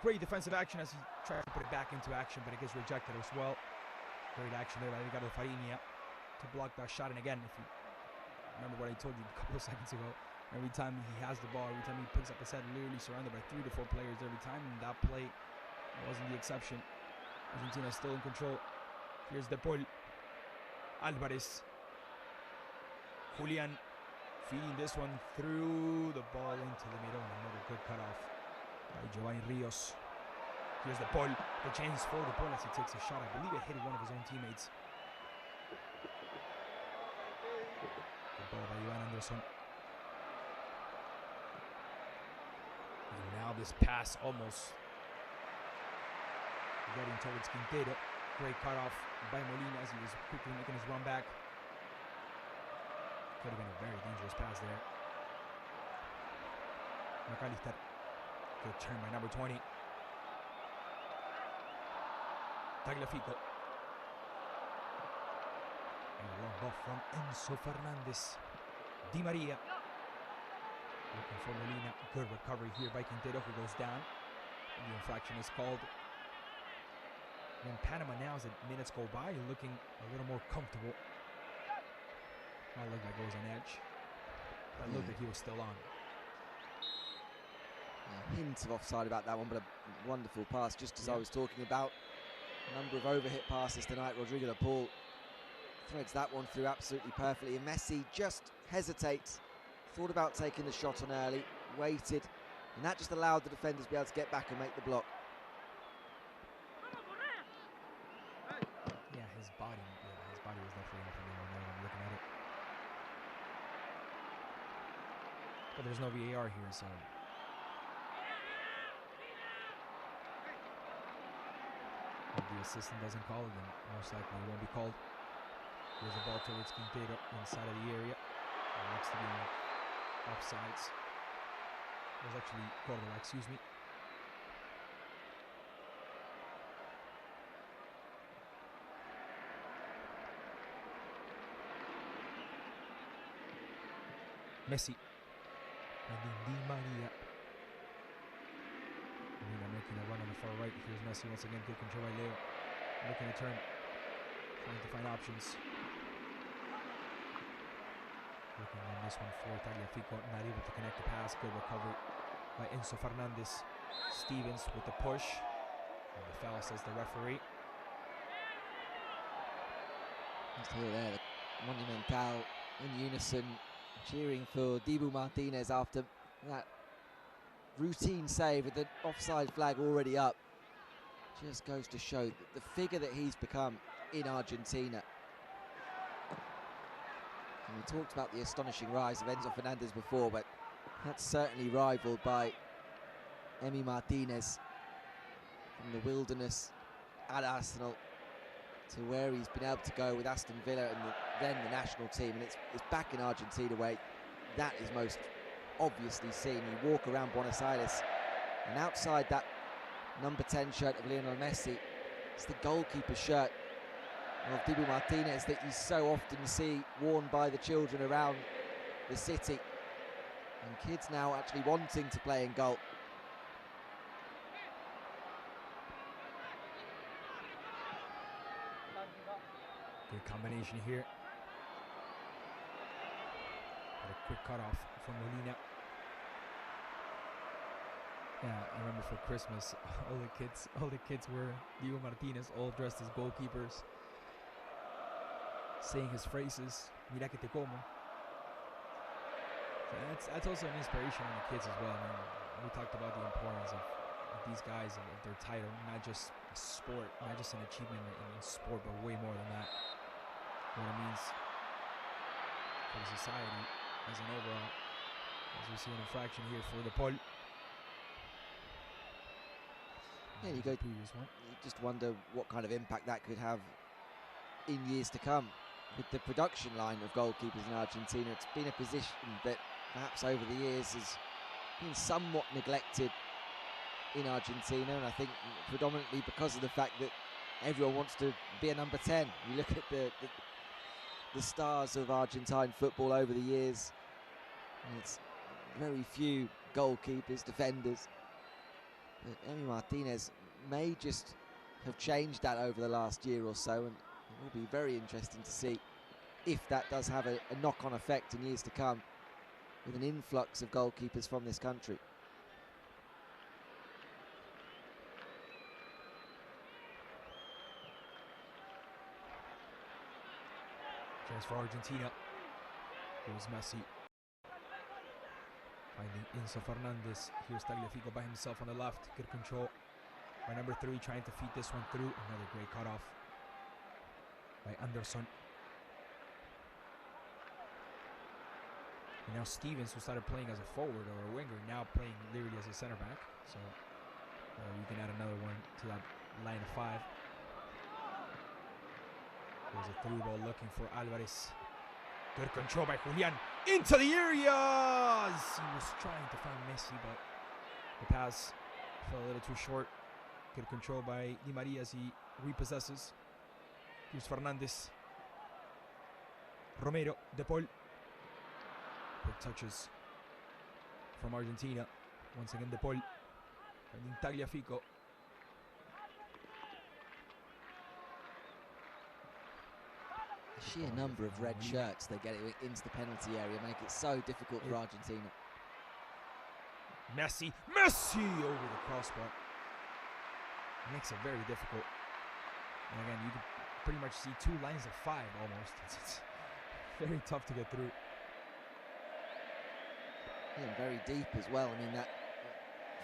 Great defensive action as he tried to put it back into action, but it gets rejected as well. Great action there by Ricardo Ferreyra to block that shot. And again, if you remember what I told you a couple of seconds ago, every time he has the ball, every time he picks up his head, literally surrounded by 3 to 4 players every time. And that play wasn't the exception. Argentina still in control. Here's De Paul. Alvarez. Julián. Feeding this one through the ball into the middle. Another good cutoff by Giovanni Rios. Here's De Paul. The chance for De Paul as he takes a shot. I believe it hit one of his own teammates. Good ball by Julián Anderson. And now this pass almost getting towards Quintero. Great cutoff by Molina as he was quickly making his run back. Could have been a very dangerous pass there. Allister. Good turn by number 20. Tagliafico. And a long ball from Enzo Fernández. Di Maria. Looking for Molina. Good recovery here by Quintero, who goes down. And the infraction is called. When Panama now, as the minutes go by, looking a little more comfortable. Might look like it was on edge. But it looked like he was still on. A hint of offside about that one, but a wonderful pass, just as I was talking about. A number of overhit passes tonight. Rodrigo De Paul threads that one through absolutely perfectly. And Messi just hesitates, thought about taking the shot on early, waited, and that just allowed the defenders to be able to get back and make the block. Yeah, his body was definitely up in there now I'm looking at it. But there's no VAR here, so. If the assistant doesn't call it, then most likely it won't be called. Here's a ball towards Quintero inside of the area. It looks to be offsides. It was actually Córdoba, excuse me. Messi. And then Di Maria. Molina making a run on the far right. Here's Messi once again. Good control by Leo. Looking to turn. Trying to find options. Looking on this one for Tagliafico. Not able to connect the pass. Good recovery by Enzo Fernández. Stevens with the push. And the foul, says the referee. Just hear there the Monumental in unison cheering for Dibu Martínez after that routine save with the offside flag already up. Just goes to show the figure that he's become in Argentina. And we talked about the astonishing rise of Enzo Fernández before, but that's certainly rivaled by Emi Martínez, from the wilderness at Arsenal to where he's been able to go with Aston Villa and then the national team. And it's back in Argentina where that is most obviously seen. You walk around Buenos Aires and outside that number 10 shirt of Lionel Messi, it's the goalkeeper shirt of Dibu Martínez that you so often see worn by the children around the city. And kids now actually wanting to play in goal. Good combination here. Got a quick cutoff from Molina. Yeah, I remember for Christmas, all the kids were Dibu Martínez, all dressed as goalkeepers, saying his phrases. Mira que te como. So that's also an inspiration on the kids as well. I mean, we talked about the importance of these guys, of their title, not just a sport, not just an achievement in sport, but way more than that. What it means for the society as an overall. As we see an infraction here for the Paul. Yeah, you just wonder what kind of impact that could have in years to come. With the production line of goalkeepers in Argentina, it's been a position that perhaps over the years has been somewhat neglected in Argentina, and I think predominantly because of the fact that everyone wants to be a number 10. You look at the stars of Argentine football over the years, and it's very few goalkeepers, defenders. But Emi Martínez may just have changed that over the last year or so, and it will be very interesting to see if that does have a knock-on effect in years to come with an influx of goalkeepers from this country. Chance for Argentina. Here's Messi. Finding Enzo Fernández. Here's Tagliafico by himself on the left. Good control by number 3, trying to feed this one through. Another great cutoff by Anderson. And now Stevens, who started playing as a forward or a winger, now playing literally as a center back. So we can add another one to that line of 5. There's a through ball looking for Alvarez. Good control by Julián. Into the areas! He was trying to find Messi, but the pass fell a little too short. Good control by María as he repossesses. Here's Fernández. Romero, De Paul. Quick touches from Argentina. Once again, De Paul. Finding Tagliafico. The sheer number of red shirts they get into the penalty area make it so difficult for Argentina. Messi over the crossbar. Makes it very difficult. And again, you can pretty much see 2 lines of 5 almost. It's very tough to get through. Yeah, and very deep as well. I mean, that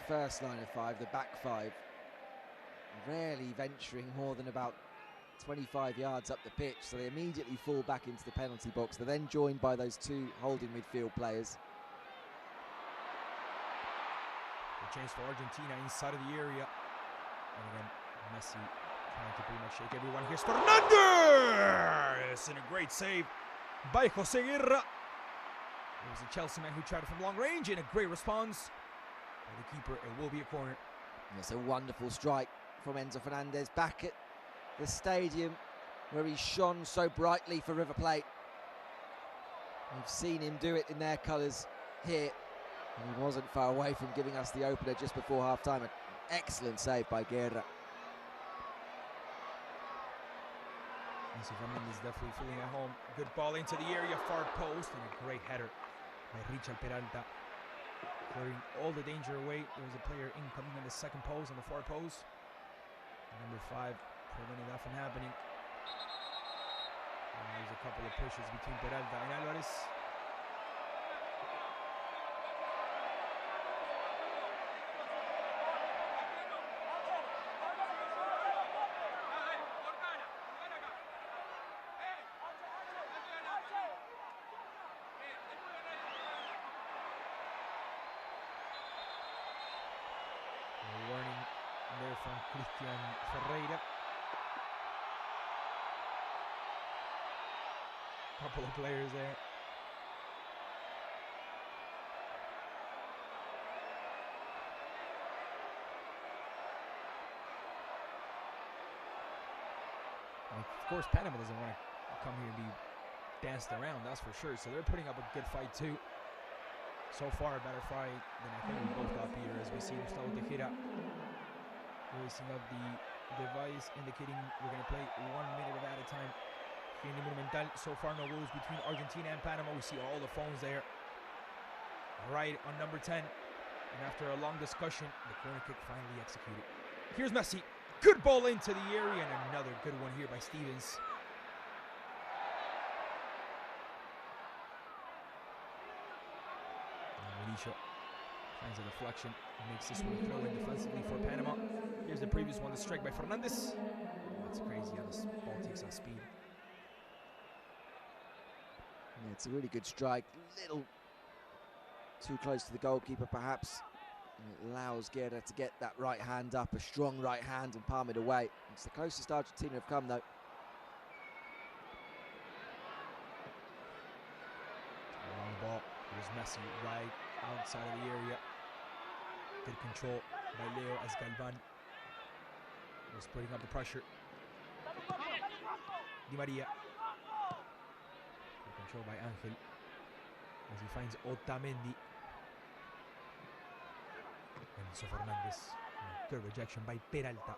first line of 5, the back 5, rarely venturing more than about 25 yards up the pitch, so they immediately fall back into the penalty box. They're then joined by those 2 holding midfield players. A chance for Argentina inside of the area. And again, Messi trying to pretty much shake everyone. Here's Fernández! And a great save by José Guerra. It was a Chelsea man who tried it from long range, and a great response by the keeper. It will be a corner. And it's a wonderful strike from Enzo Fernández back at the stadium where he shone so brightly for River Plate. We've seen him do it in their colours here, and he wasn't far away from giving us the opener just before half-time. An excellent save by Guerra. Enzo Fernández definitely feeling at home. Good ball into the area, far post, and a great header by Richard Peralta. Clearing all the danger away. There was a player incoming in the second post, on the far post. And number 5 preventing that from happening. couple of pushes between Peralta and Alvarez. Warning there from Cristian Ferreyra. Couple of players there. And of course, Panama doesn't want to come here and be danced around, that's for sure. So they're putting up a good fight too. So far, a better fight than I think we both got, Peter, as we see Gustavo Tejera raising up the device indicating we're going to play 1 minute of added time here in the Monumental. So far, no goals between Argentina and Panama. We see all the phones there. Right on number 10. And after a long discussion, the corner kick finally executed. Here's Messi. Good ball into the area, and another good one here by Stevens. Alicia finds a deflection and makes this one throw in defensively for Panama. Here's the previous one, the strike by Fernández. Oh, it's crazy how this ball takes on speed. Yeah, it's a really good strike. Little too close to the goalkeeper, perhaps. And it allows Guerra to get that right hand up, a strong right hand, and palm it away. It's the closest Argentina have come, though. Long ball. Here's Messi right outside of the area. Good control by Leo as Galvan was putting up the pressure. Di Maria. Good control by Angel as he finds Otamendi. Enzo Fernández. Good rejection by Peralta.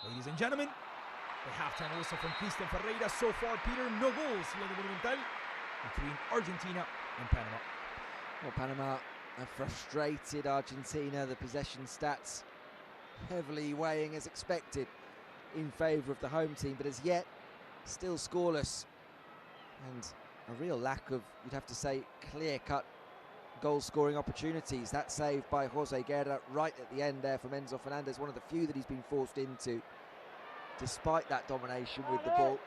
Ladies and gentlemen, the halftime whistle from Cristian Ferreyra. So far, Peter, no goals here in the Monumental between Argentina and Panama. Well, Panama have frustrated Argentina. The possession stats heavily weighing as expected in favour of the home team, but as yet, still scoreless. And a real lack of, you'd have to say, clear-cut goal-scoring opportunities. That save by Jose Guerra right at the end there from Enzo Fernández, one of the few that he's been forced into, despite that domination with the ball.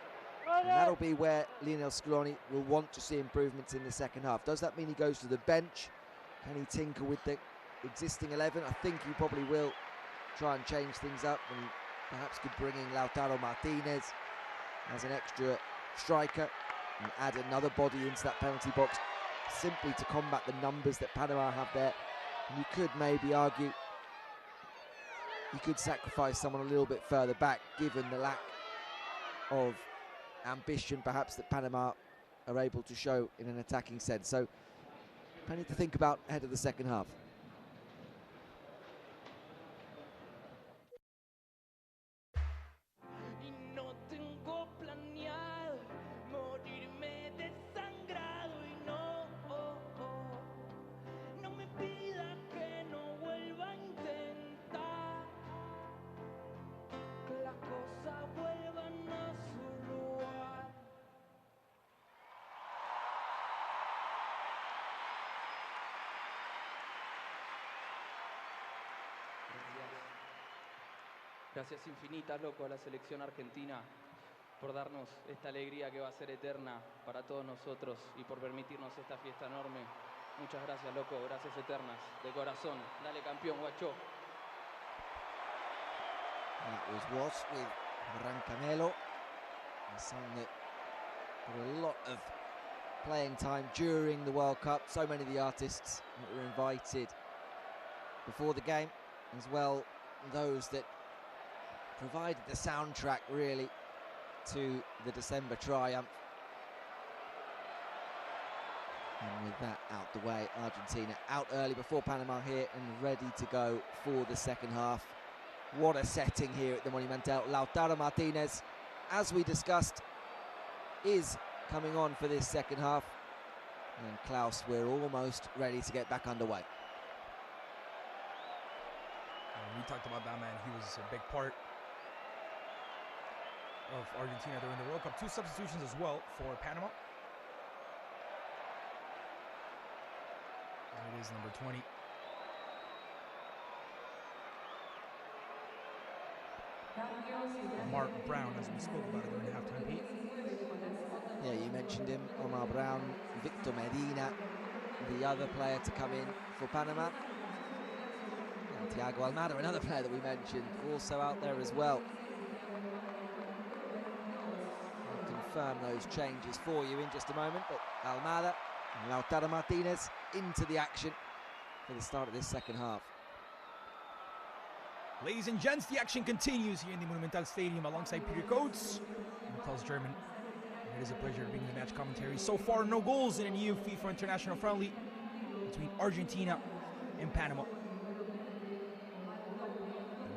And that'll be where Lionel Scaloni will want to see improvements in the second half. Does that mean he goes to the bench? Can he tinker with the existing 11? I think he probably will try and change things up, and he perhaps could bring in Lautaro Martínez as an extra striker and add another body into that penalty box, simply to combat the numbers that Panama have there. And you could maybe argue you could sacrifice someone a little bit further back, given the lack of ambition perhaps that Panama are able to show in an attacking sense. So plenty to think about ahead of the second half. Gracias infinitas, loco, a la selección argentina por darnos esta alegría que va a ser eterna para todos nosotros y por permitirnos esta fiesta enorme. Muchas gracias, loco, gracias eternas, de corazón. Dale, campeón, guacho. That was with Rancamelo, a son that got a lot of playing time during the World Cup. So many of the artists that were invited before the game, as well those that provided the soundtrack really to the December triumph. And with that out the way, Argentina out early before Panama here and ready to go for the second half. What a setting here at the Monumental. Lautaro Martínez, as we discussed, is coming on for this second half. And Klaus, we're almost ready to get back underway. We talked about that man, he was a big part of Argentina during the World Cup. 2 substitutions as well for Panama. There it is, number 20. Omar Brown, as we spoke about it during halftime, Pete. Yeah, you mentioned him, Omar Brown, Victor Medina, the other player to come in for Panama. And Thiago Almada, another player that we mentioned, also out there as well. I'll confirm those changes for you in just a moment, but Almada and Lautaro Martínez into the action for the start of this second half. Ladies and gents, the action continues here in the Monumental Stadium alongside Peter Coates and Klaus German. It is a pleasure being the match commentary. So far, no goals in a new FIFA international friendly between Argentina and Panama. The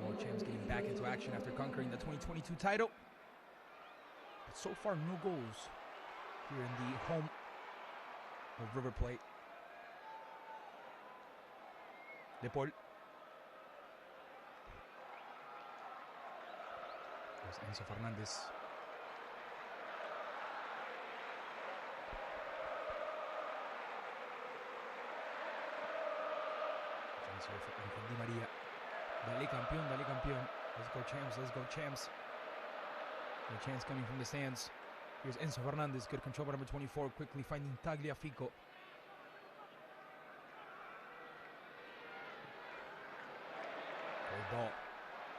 world champs getting back into action after conquering the 2022 title. But so far, no goals here in the home of River Plate. De Paul. There's Enzo Fernández. Transfer for Di María. Dale campeón, dale campeón. Let's go champs, let's go champs. The chance coming from the stands. Here's Enzo Fernández, good control by number 24, quickly finding Tagliafico. Great ball.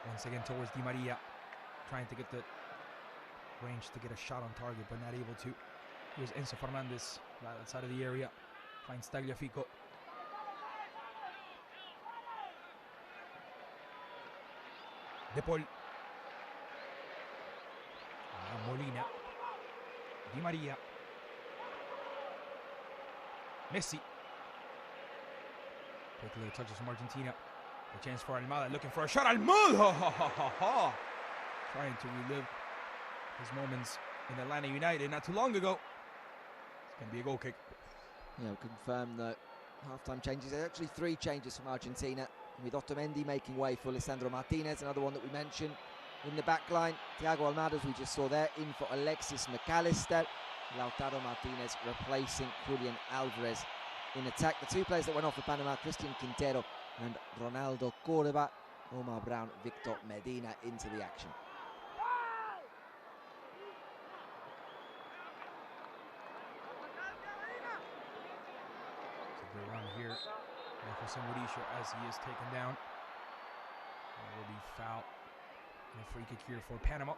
Once again towards Di María. Trying to get the range to get a shot on target, but not able to. Here's Enzo Fernández, right outside of the area. Finds Tagliafico. De Paul. Molina. Di María. Messi. Quickly touches from Argentina. A chance for Almada, looking for a shot. Almada! Trying to relive his moments in Atlanta United not too long ago. It's going to be a goal kick. Yeah, we'll confirm that half-time changes. There's actually 3 changes from Argentina, with Otamendi making way for Lisandro Martínez, another one that we mentioned. In the back line, Thiago Almada, as we just saw there, in for Alexis McAllister. Lautaro Martínez replacing Julián Alvarez in attack. The 2 players that went off for Panama, Cristian Quintero and Ronaldo Córdoba. Omar Brown, Victor Medina into the action. It's a good run here by Jose Mauricio as he is taken down. There will be foul and a free kick here for Panama.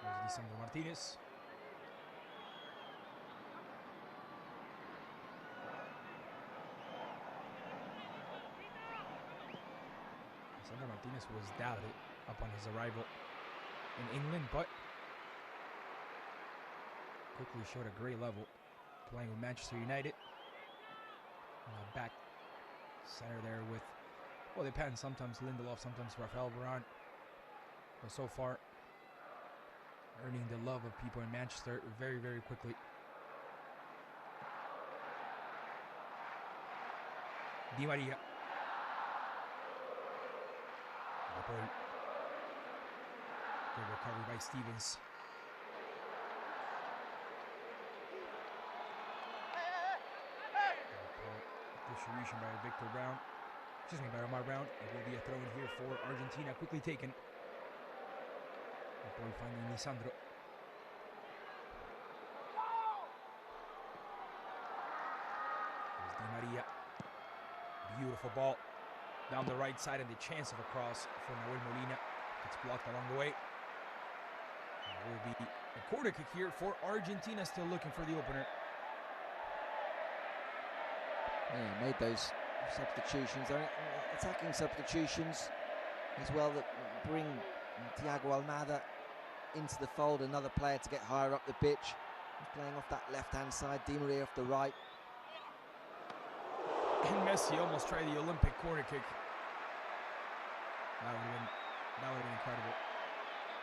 There's Lisandro Martínez. Lisandro Martínez was doubted upon his arrival in England, but quickly showed a great level playing with Manchester United. Back center there with, well, they depend, sometimes Lindelof, sometimes Rafael Varane. But so far, earning the love of people in Manchester very, very quickly. Di María. Good recovery by Stevens. Distribution by Victor Brown. Excuse me, by Omar Brown. It will be a throw in here for Argentina. Quickly taken. The ball finding Lisandro. There's Di María. Beautiful ball down the right side, and the chance of a cross for Nahuel Molina. Gets blocked along the way. It will be a corner kick here for Argentina, still looking for the opener. Yeah, made those substitutions, attacking substitutions as well that bring Thiago Almada into the fold, another player to get higher up the pitch. He's playing off that left-hand side, Di María off the right. And Messi almost tried the Olympic corner kick. That would have been incredible.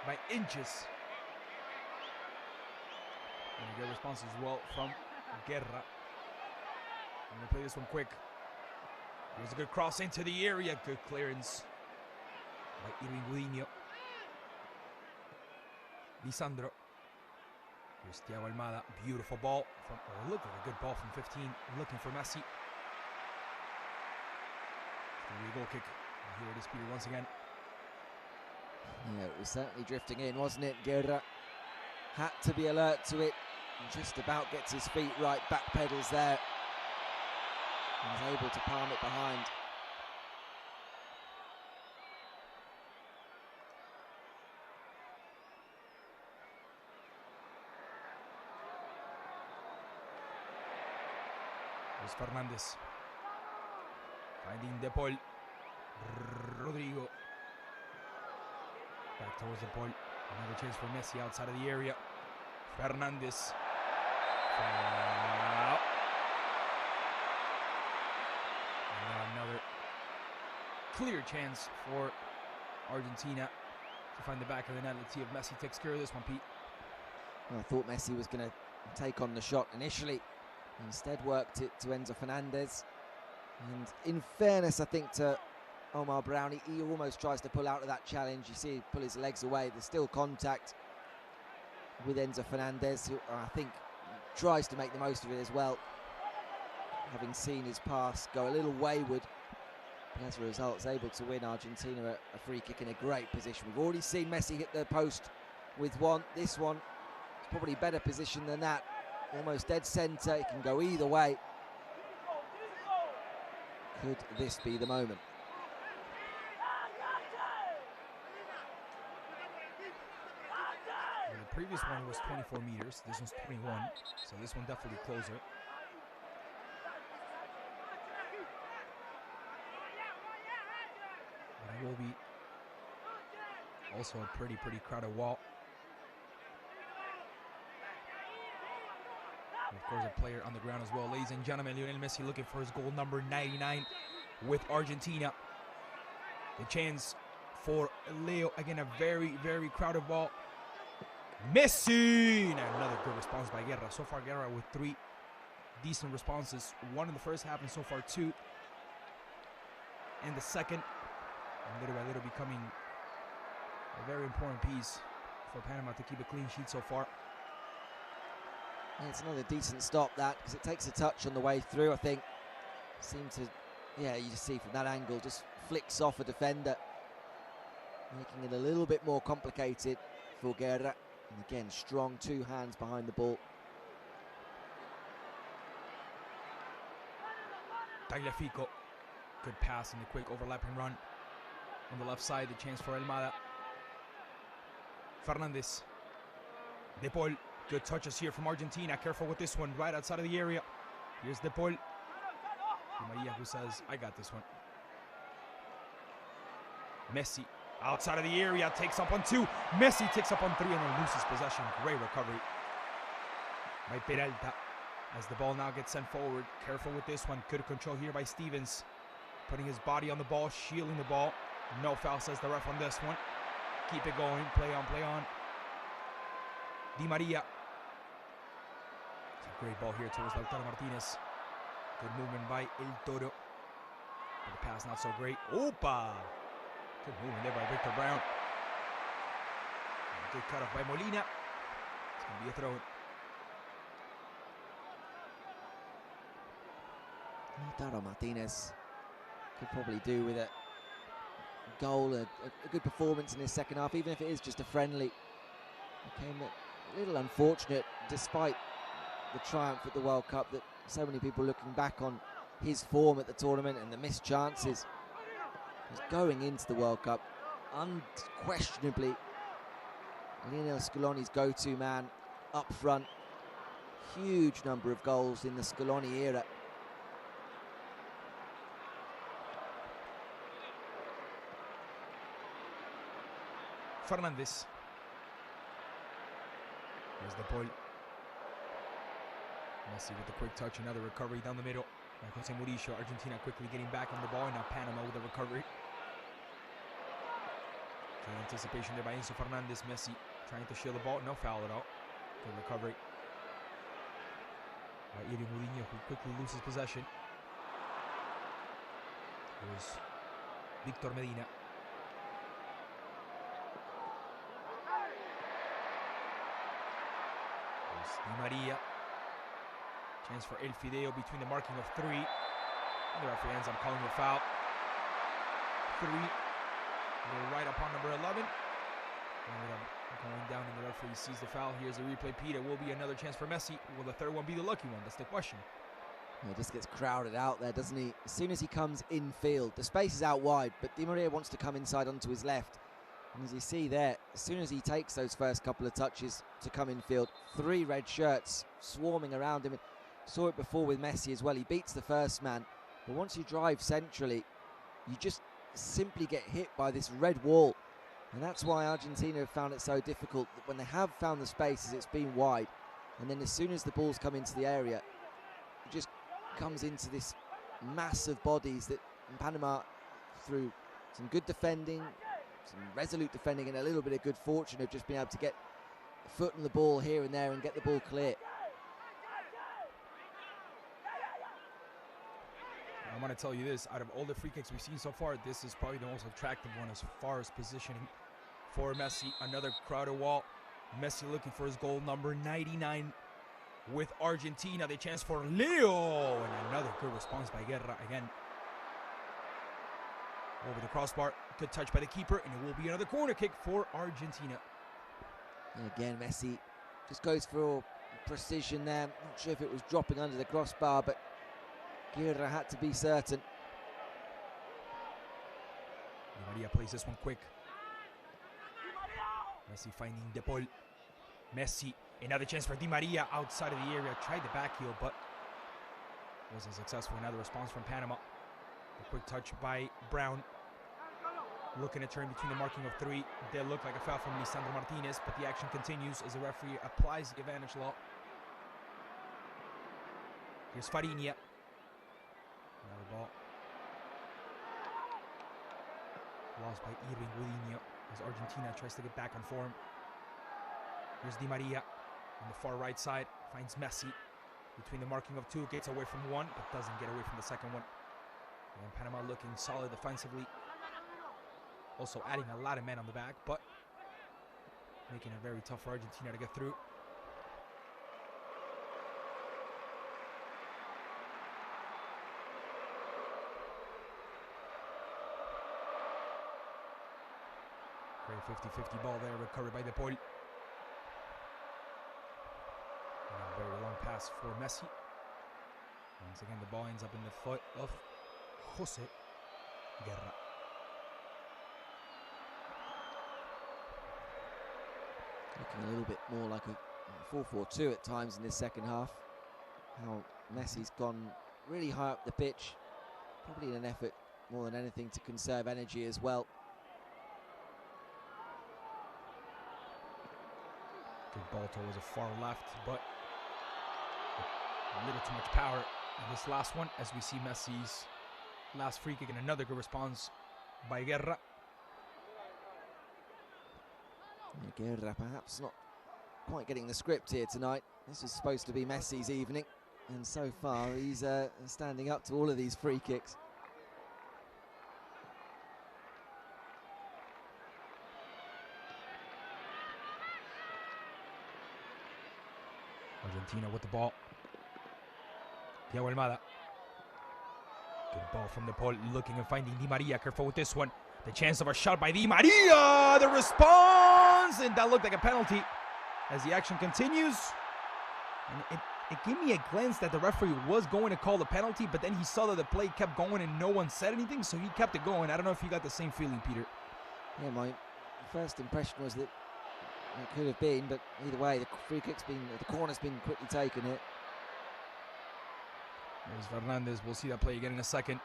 By inches. And good response as well from Guerra. I'm going to play this one quick. Here's a good cross into the area. Good clearance by Irving Gudiño. Lisandro. Here's Thiago Almada. Beautiful ball. Look at a good ball from 15. Looking for Messi. It's going to be a goal kick. And here it is, Peter, once again. Yeah, it was certainly drifting in, wasn't it? Guerra had to be alert to it. And just about gets his feet right. Back pedals there. And was able to palm it behind. There's Fernández. Finding De Paul. Rodrigo. Back towards De Paul. Another chance for Messi outside of the area. Fernández. Foul. And now another clear chance for Argentina to find the back of the net. Let's see if Messi takes care of this one, Pete. Well, I thought Messi was going to take on the shot initially. Instead worked it to Enzo Fernández. And in fairness, I think, to Omar Brown, he almost tries to pull out of that challenge. You see him pull his legs away. There's still contact with Enzo Fernández, who I think tries to make the most of it as well, having seen his pass go a little wayward. But as a result, is able to win Argentina a free kick in a great position. We've already seen Messi hit the post with one. This one is probably better position than that. Almost dead centre. It can go either way. Could this be the moment? Well, the previous one was 24 meters. This one's 21. So this one definitely closer. But it will be also a pretty crowded wall. And of course, a player on the ground as well. Ladies and gentlemen, Lionel Messi looking for his goal number 99 with Argentina. The chance for Leo. Again, a very crowded ball. Messi! And another good response by Guerra. So far, Guerra with 3 decent responses. 1 in the first half and so far 2 in the second. And little by little becoming a very important piece for Panama to keep a clean sheet so far. Yeah, it's another decent stop, that, because it takes a touch on the way through, I think. Seemed to, yeah, you just see from that angle, just flicks off a defender, making it a little bit more complicated for Guerra. And again, strong 2 hands behind the ball. Tagliafico. Good pass in the quick overlapping run. On the left side, the chance for Almada. Fernández. De Paul. Good touches here from Argentina. Careful with this one, right outside of the area. Here's De Paul. María, who says, I got this one. Messi, outside of the area, takes up on 2. Messi takes up on 3 and then loses possession. Great recovery by Peralta as the ball now gets sent forward. Careful with this one. Good control here by Stevens. Putting his body on the ball, shielding the ball. No foul, says the ref on this one. Keep it going. Play on, play on. Di Maria. It's a great ball here towards Lautaro Martínez. Good movement by El Toro. But the pass not so great. Opa! Good movement there by Victor Brown. And a good cut off by Molina. It's going to be a throw. Lautaro Martínez could probably do with a goal, a good performance in his second half, even if it is just a friendly. It came a little unfortunate, despite the triumph at the World Cup, that so many people looking back on his form at the tournament and the missed chances. He's going into the World Cup unquestionably Lionel Scaloni's go-to man up front. Huge number of goals in the Scaloni era. Fernández. Here's the ball. Messi with the quick touch, another recovery down the middle. Now Jose Murillo, Argentina quickly getting back on the ball, and now Panama with the recovery. Good anticipation there by Enzo Fernández. Messi trying to shield the ball, no foul at all. Good recovery. Mourinho, who quickly loses possession. Here's Victor Medina. There's Di Maria. Chance for El Fideo between the marking of 3. And the referee ends up calling a foul. 3. They're right upon number 11. Ended up going down, and the referee sees the foul. Here's a replay. Peter, will be another chance for Messi. Will the third one be the lucky one? That's the question. He just gets crowded out there, doesn't he? As soon as he comes infield, the space is out wide, but Di Maria wants to come inside onto his left. And as you see there, as soon as he takes those first couple of touches to come infield, 3 red shirts swarming around him. Saw it before with Messi as well. He beats the first man, but once you drive centrally, you just simply get hit by this red wall. And that's why Argentina have found it so difficult. That when they have found the spaces, it's been wide. And then as soon as the balls come into the area, it just comes into this mass of bodies that Panama, through some good defending, some resolute defending, and a little bit of good fortune, have just been able to get a foot on the ball here and there and get the ball clear. I'm going to tell you this, out of all the free kicks we've seen so far, this is probably the most attractive one as far as positioning for Messi. Another crowded wall. Messi looking for his goal number 99 with Argentina. The chance for Leo. And another good response by Guerra again. Over the crossbar. Good touch by the keeper. And it will be another corner kick for Argentina. And again, Messi just goes for precision there. Not sure if it was dropping under the crossbar, but Guerra had to be certain. Maria plays this one quick. Messi finding De Paul. Messi, another chance for Di Maria outside of the area. Tried the back heel, but wasn't successful. Another response from Panama. A quick touch by Brown. Looking to turn between the marking of 3. Did look like a foul from Lisandro Martínez, but the action continues as the referee applies the advantage law. Here's Ferreyra. Another ball. Lost by Mourinho as Argentina tries to get back on form. Here's Di Maria on the far right side. Finds Messi between the marking of 2. Gets away from 1, but doesn't get away from the second one. And Panama looking solid defensively. Also adding a lot of men on the back, but making it very tough for Argentina to get through. Great 50-50 ball there, recovered by De Paul. And a very long pass for Messi. Once again, the ball ends up in the foot of Jose Guerra. Looking a little bit more like a 4-4-2 at times in this second half. How Messi's gone really high up the pitch, probably in an effort more than anything to conserve energy as well. Good ball towards the far left, but a little too much power in this last one, as we see Messi's last free kick and another good response by Guerra. Yeah, Guerra perhaps not quite getting the script here tonight. This is supposed to be Messi's evening, and so far he's standing up to all of these free kicks. Argentina with the ball. Thiago Almada. Good ball from De Paul, looking and finding Di Maria. Careful with this one. The chance of a shot by Di Maria. The response, and that looked like a penalty. As the action continues, and it gave me a glance that the referee was going to call the penalty, but then he saw that the play kept going and no one said anything, so he kept it going. I don't know if you got the same feeling, Peter. Yeah, my first impression was that it could have been, but either way, the corner's been quickly taken here. There's Fernández. We'll see that play again in a second.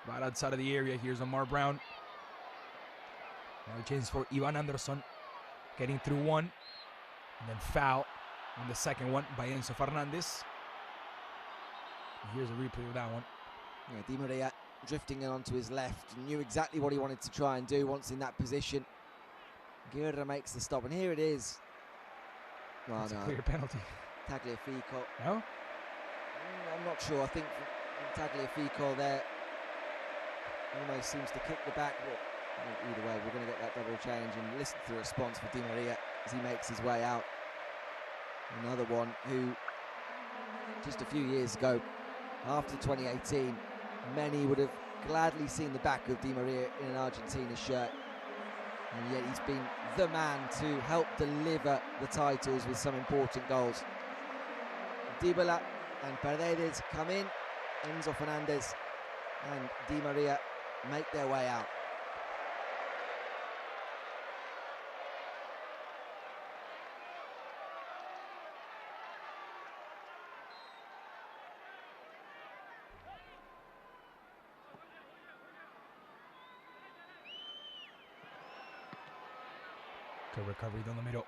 Right outside of the area. Here's Omar Brown. Now a chance for Ivan Anderson. Getting through one. And then foul on the second one by Enzo Fernández. Here's a replay of that one. Yeah, Di Maria drifting in onto his left. Knew exactly what he wanted to try and do once in that position. Guerra makes the stop, and here it is. Well, That's a clear penalty. Tagliafico. No? I'm not sure. I think Tagliafico there almost seems to kick the back, but either way, we're going to get that double change. And listen to the response for Di Maria as he makes his way out. Another one who, just a few years ago, after 2018, many would have gladly seen the back of Di Maria in an Argentina shirt. And yet he's been the man to help deliver the titles with some important goals. Dybala and Paredes come in. Enzo Fernández and Di Maria make their way out. Good recovery down the middle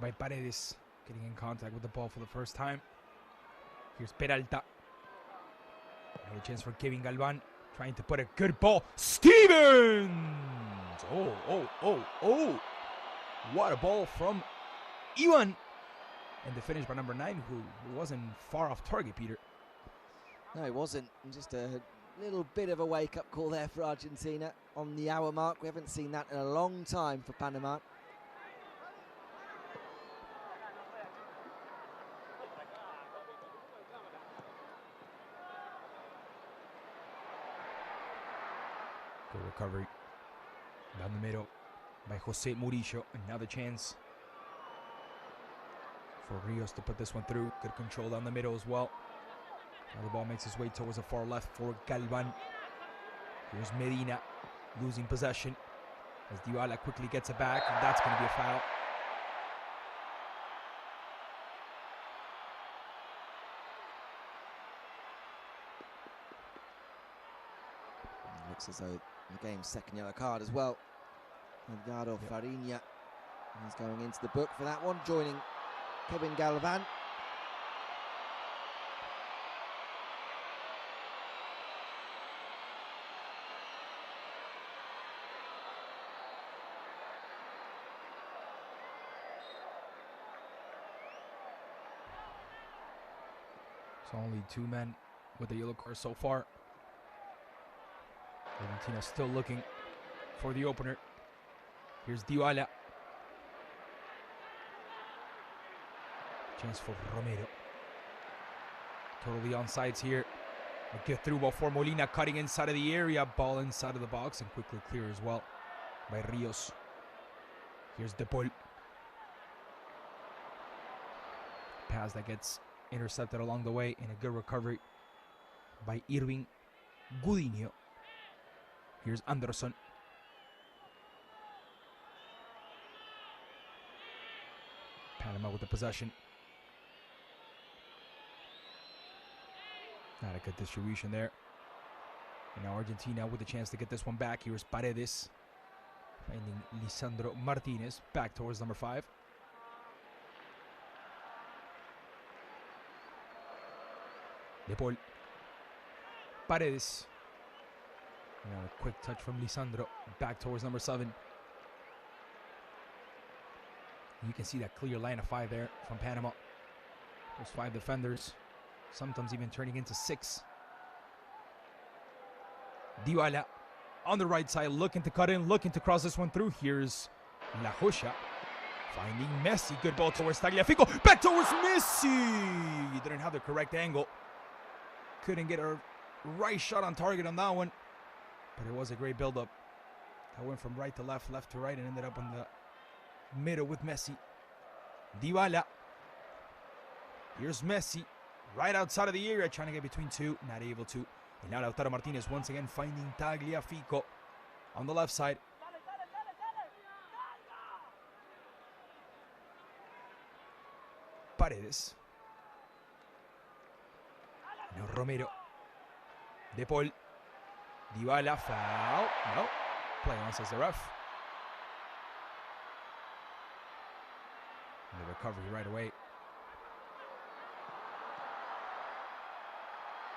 by Paredes, getting in contact with the ball for the first time. Here's Peralta. Another chance for Kevin Galvan, trying to put a good ball. Stevens! Oh. What a ball from Ivan. And the finish by number 9, who wasn't far off target, Peter. No, it wasn't. Just a little bit of a wake-up call there for Argentina on the hour mark. We haven't seen that in a long time for Panama. Good recovery down the middle by Jose Murillo. Another chance for Rios to put this one through. Good control down the middle as well. Now the ball makes its way towards the far left for Galvan. Here's Medina losing possession as Dybala quickly gets it back, and that's going to be a foul. Looks as though the game's second yellow card as well. Edgardo Ferreyra is going into the book for that one, joining Kevin Galvan. So only 2 men with the yellow card so far. Argentina still looking for the opener. Here's Dybala. Chance for Romero. Totally onside here. A good through ball for Molina, cutting inside of the area. Ball inside of the box and quickly clear as well by Rios. Here's De Paul. Pass that gets intercepted along the way, and a good recovery by Irving Gudinho. Here's Anderson. Panama with the possession. Not a good distribution there. And now Argentina with a chance to get this one back. Here's Paredes finding Lisandro Martínez back towards number 5. De Paul. Paredes. Now a quick touch from Lisandro back towards number 7. You can see that clear line of 5 there from Panama. Those 5 defenders, sometimes even turning into 6. Dybala on the right side, looking to cut in, looking to cross this one through. Here's La Joya finding Messi. Good ball towards Tagliafico. Back towards Messi. He didn't have the correct angle. Couldn't get a right shot on target on that one. But it was a great build-up. That went from right to left, left to right, and ended up in the middle with Messi. Dybala. Here's Messi. Right outside of the area, trying to get between 2. Not able to. And now Lautaro Martínez once again finding Tagliafico on the left side. Paredes. Now Romero. De Paul. Dybala, foul. No. Play on, says the ref. And the recovery right away.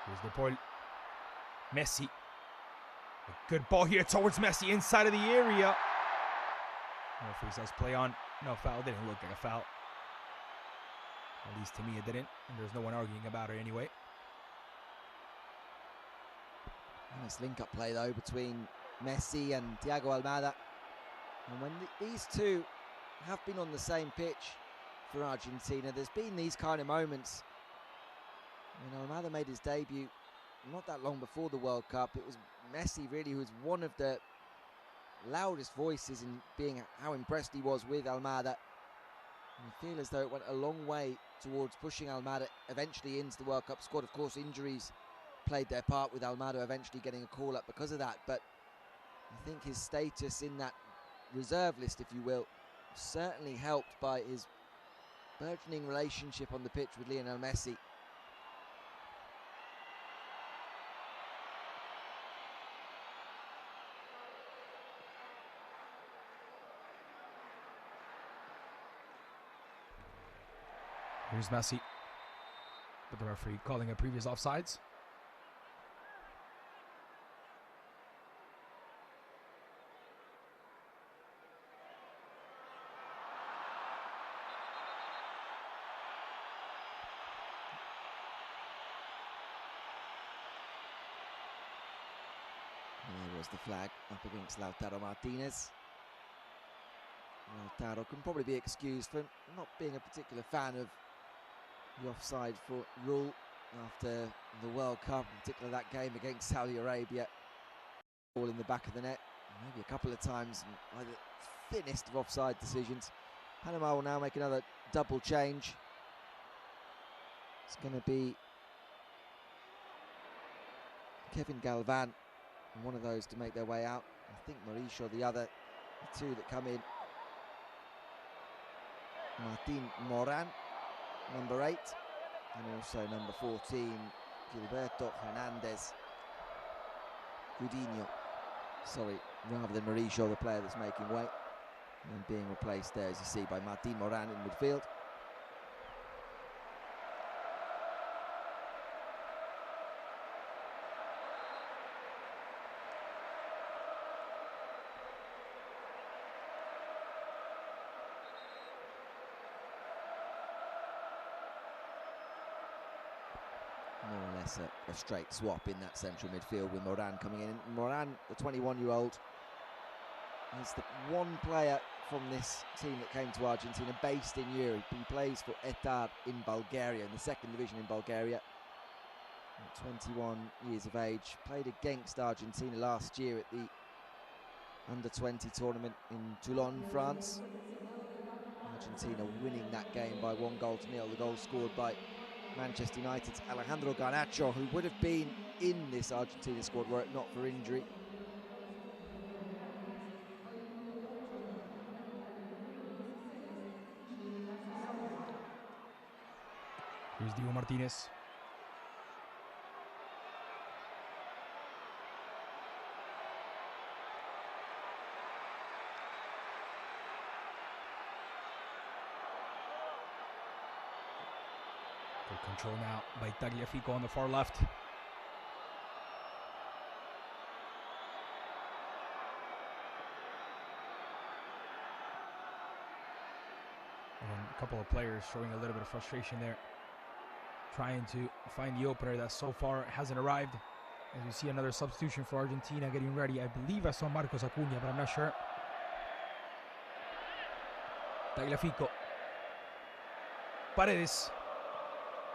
Here's De Paul. Messi. A good ball here towards Messi inside of the area. Referee says play on. No foul. Didn't look like a foul. At least to me it didn't, and there's no one arguing about it anyway. Nice link-up play though between Messi and Thiago Almada. And when these two have been on the same pitch for Argentina, there's been these kind of moments. You know, Almada made his debut not that long before the World Cup. It was Messi really who was one of the loudest voices in being how impressed he was with Almada. And you feel as though it went a long way towards pushing Almada eventually into the World Cup squad. Of course, injuries played their part with Almada eventually getting a call-up because of that, but I think his status in that reserve list, if you will, certainly helped by his burgeoning relationship on the pitch with Lionel Messi. Here's Messi, but the referee calling a previous offsides. There was the flag up against Lautaro Martínez. Lautaro can probably be excused for not being a particular fan of the offside for rule after the World Cup, in particular that game against Saudi Arabia. Ball in the back of the net, maybe a couple of times by the thinnest of offside decisions. Panama will now make another double change. It's going to be Kevin Galvan and one of those to make their way out. I think Mauricio the other, the two that come in. Martin Moran, number 8, and also number 14, Gilberto Hernandez Gudinho. Sorry, rather than Mauricio, the player that's making way, and being replaced there, as you see, by Martin Moran in midfield. More or less a straight swap in that central midfield with Moran coming in. Moran, the 21-year-old, is the one player from this team that came to Argentina based in Europe. He plays for Estadio in Bulgaria, in the second division in Bulgaria. At 21 years of age, played against Argentina last year at the Under-20 tournament in Toulon, France. Argentina winning that game by 1-0. The goal scored by Manchester United's Alejandro Garnacho, who would have been in this Argentina squad were it not for injury. Here's Diego Martínez. Good control now by Tagliafico on the far left. Again, a couple of players showing a little bit of frustration there, trying to find the opener that so far hasn't arrived. As we see another substitution for Argentina getting ready. I believe I saw Marcos Acuña, but I'm not sure. Tagliafico. Paredes.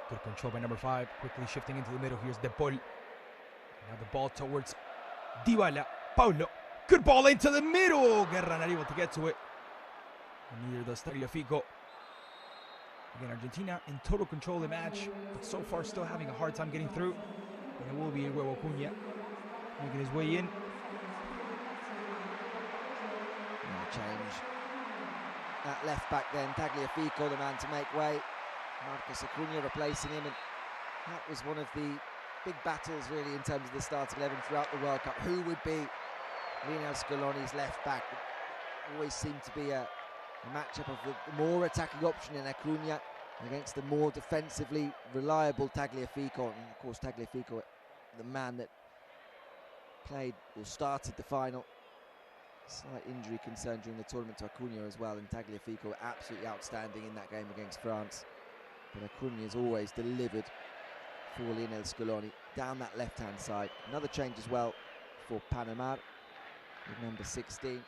Good control by number 5. Quickly shifting into the middle. Here's De Paul. Now the ball towards Dybala. Paulo. Good ball into the middle. Guerra not able to get to it. And neither does Tagliafico. Again, Argentina in total control of the match, but so far still having a hard time getting through. And it will be Huevo Acuña making his way in. Change. At left back then, Tagliafico, the man to make way. Marcos Acuña replacing him, and that was one of the big battles really in terms of the starting 11 throughout the World Cup. Who would be Lionel Scaloni's left back? It always seemed to be a matchup of the more attacking option in Acuña against the more defensively reliable Tagliafico. And of course Tagliafico, the man that played or started the final. Slight injury concern during the tournament to Acuña as well, and Tagliafico absolutely outstanding in that game against France. But Acunha's always delivered for Lionel Scaloni down that left-hand side. Another change as well for Panama with number 16.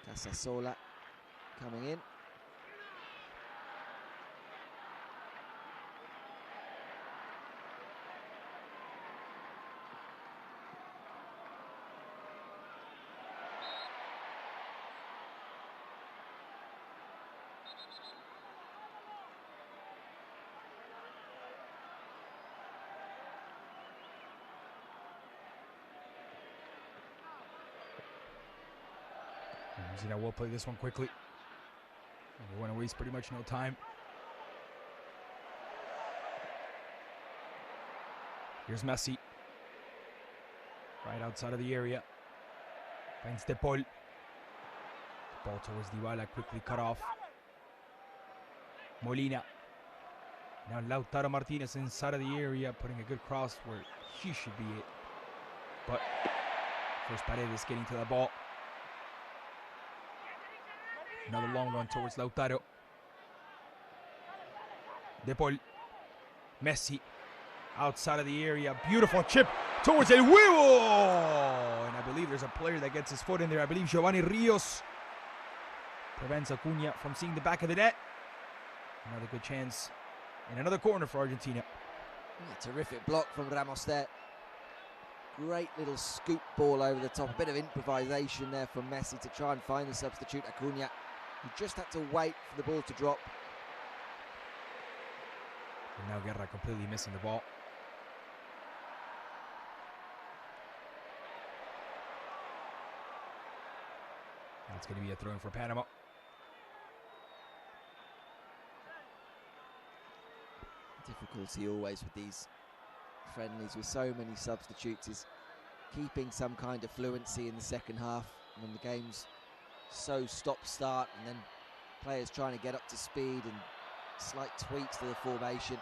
Casasola coming in. Nahuel will play this one quickly. We want to waste pretty much no time. Here's Messi. Right outside of the area. Finds De Paul. Ball towards Dybala, quickly cut off. Molina. Now Lautaro Martínez inside of the area, putting a good cross where he should be it. But first Paredes getting to the ball. Another long one towards Lautaro. De Paul. Messi. Outside of the area. Beautiful chip towards El Huevo. And I believe there's a player that gets his foot in there. I believe Giovanni Rios prevents Acuna from seeing the back of the net. Another good chance. And another corner for Argentina. Yeah, terrific block from Ramos there. Great little scoop ball over the top. A bit of improvisation there from Messi to try and find the substitute Acuna. He just had to wait for the ball to drop. And now Guerra completely missing the ball. That's going to be a throw-in for Panama. Difficulty always with these friendlies with so many substitutes is keeping some kind of fluency in the second half when the game's so stop-start and then players trying to get up to speed and slight tweaks to the formation.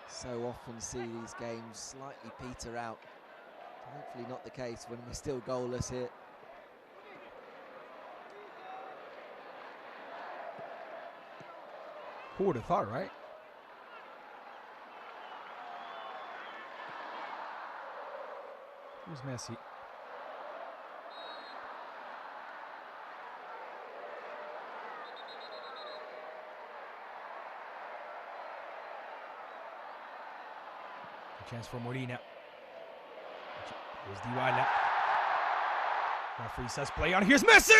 So often see these games slightly peter out. Hopefully not the case when we're still goalless here. Who would have thought, right? Here's Messi. A chance for Molina. Here's Dybala. Referee says play on. Here's Messi!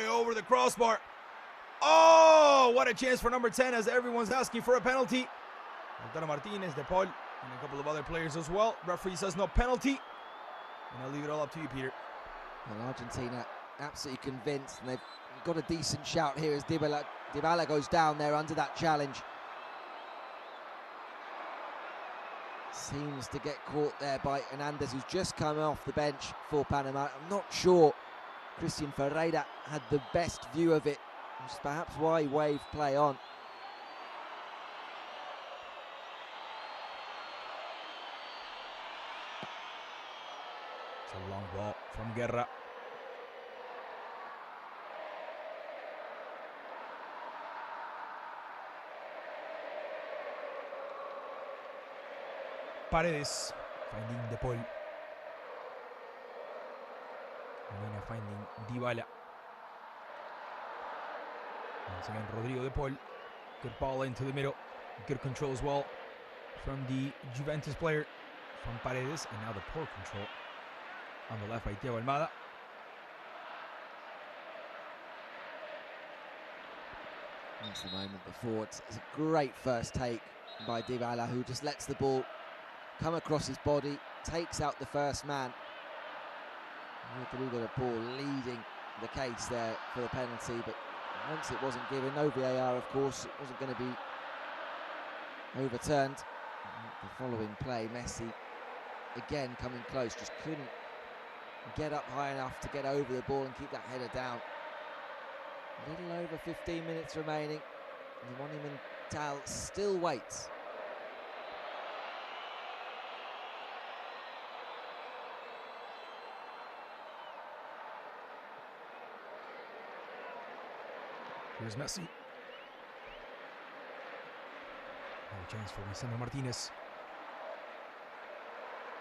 Over the crossbar. Oh, what a chance for number 10 as everyone's asking for a penalty. Lautaro Martínez, De Paul, and a couple of other players as well. Referee says no penalty. And I'll leave it all up to you, Peter. Well, Argentina absolutely convinced, and they've got a decent shout here as Dybala goes down there under that challenge. Seems to get caught there by Hernandez, who's just come off the bench for Panama. I'm not sure Cristian Ferreyra had the best view of it, which is perhaps why he waved play on. It's a long ball from Guerra. Paredes finding De Paul. Molina finding Dybala. Once again, Rodrigo De Paul. Good ball into the middle. Good control as well from the Juventus player, from Paredes. And now the poor control on the left by Thiago Almada. That's the moment before. It's a great first take by Dybala, who just lets the ball come across his body, takes out the first man. Rodrigo De Paul leading the case there for the penalty, but once it wasn't given, no VAR of course, it wasn't going to be overturned. The following play, Messi again coming close, just couldn't get up high enough to get over the ball and keep that header down. A little over 15 minutes remaining, and the Monumental still waits. Here's Messi. A chance for Lisandro Martínez.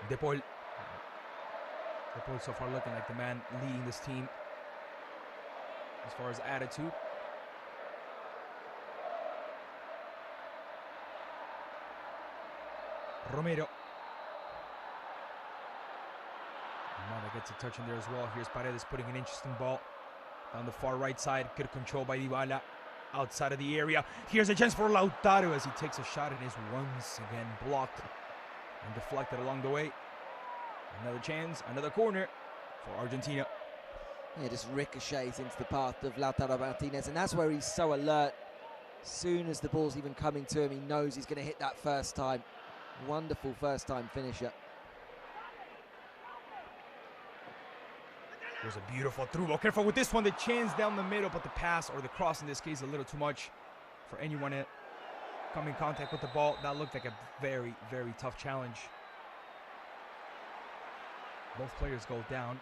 De Paul. De Paul so far looking like the man leading this team as far as attitude. Romero. Mata gets a touch in there as well. Here's Paredes putting an interesting ball down the far right side. Good control by Dybala outside of the area. Here's a chance for Lautaro as he takes a shot and is once again blocked and deflected along the way. Another chance, another corner for Argentina. Yeah, just ricochets into the path of Lautaro Martínez, and that's where he's so alert. As soon as the ball's even coming to him, he knows he's going to hit that first time. Wonderful first time finisher. There's a beautiful through ball. Careful with this one. The chance down the middle, but the pass, or the cross in this case, a little too much for anyone to come in contact with the ball. That looked like a very, very tough challenge. Both players go down.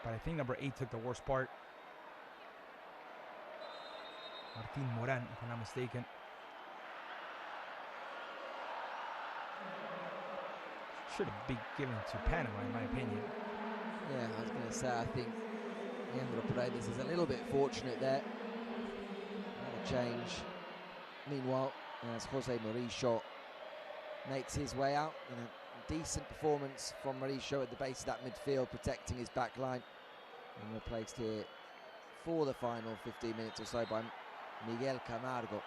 But I think number 8 took the worst part. Martín Morán, if I'm not mistaken. Should have been given to Panama, in my opinion. Yeah, I was going to say, I think Leandro Paredes is a little bit fortunate there. Another change. Meanwhile, as Jose Mauricio makes his way out, a decent performance from Mauricio at the base of that midfield, protecting his back line, and replaced here for the final 15 minutes or so by Miguel Camargo.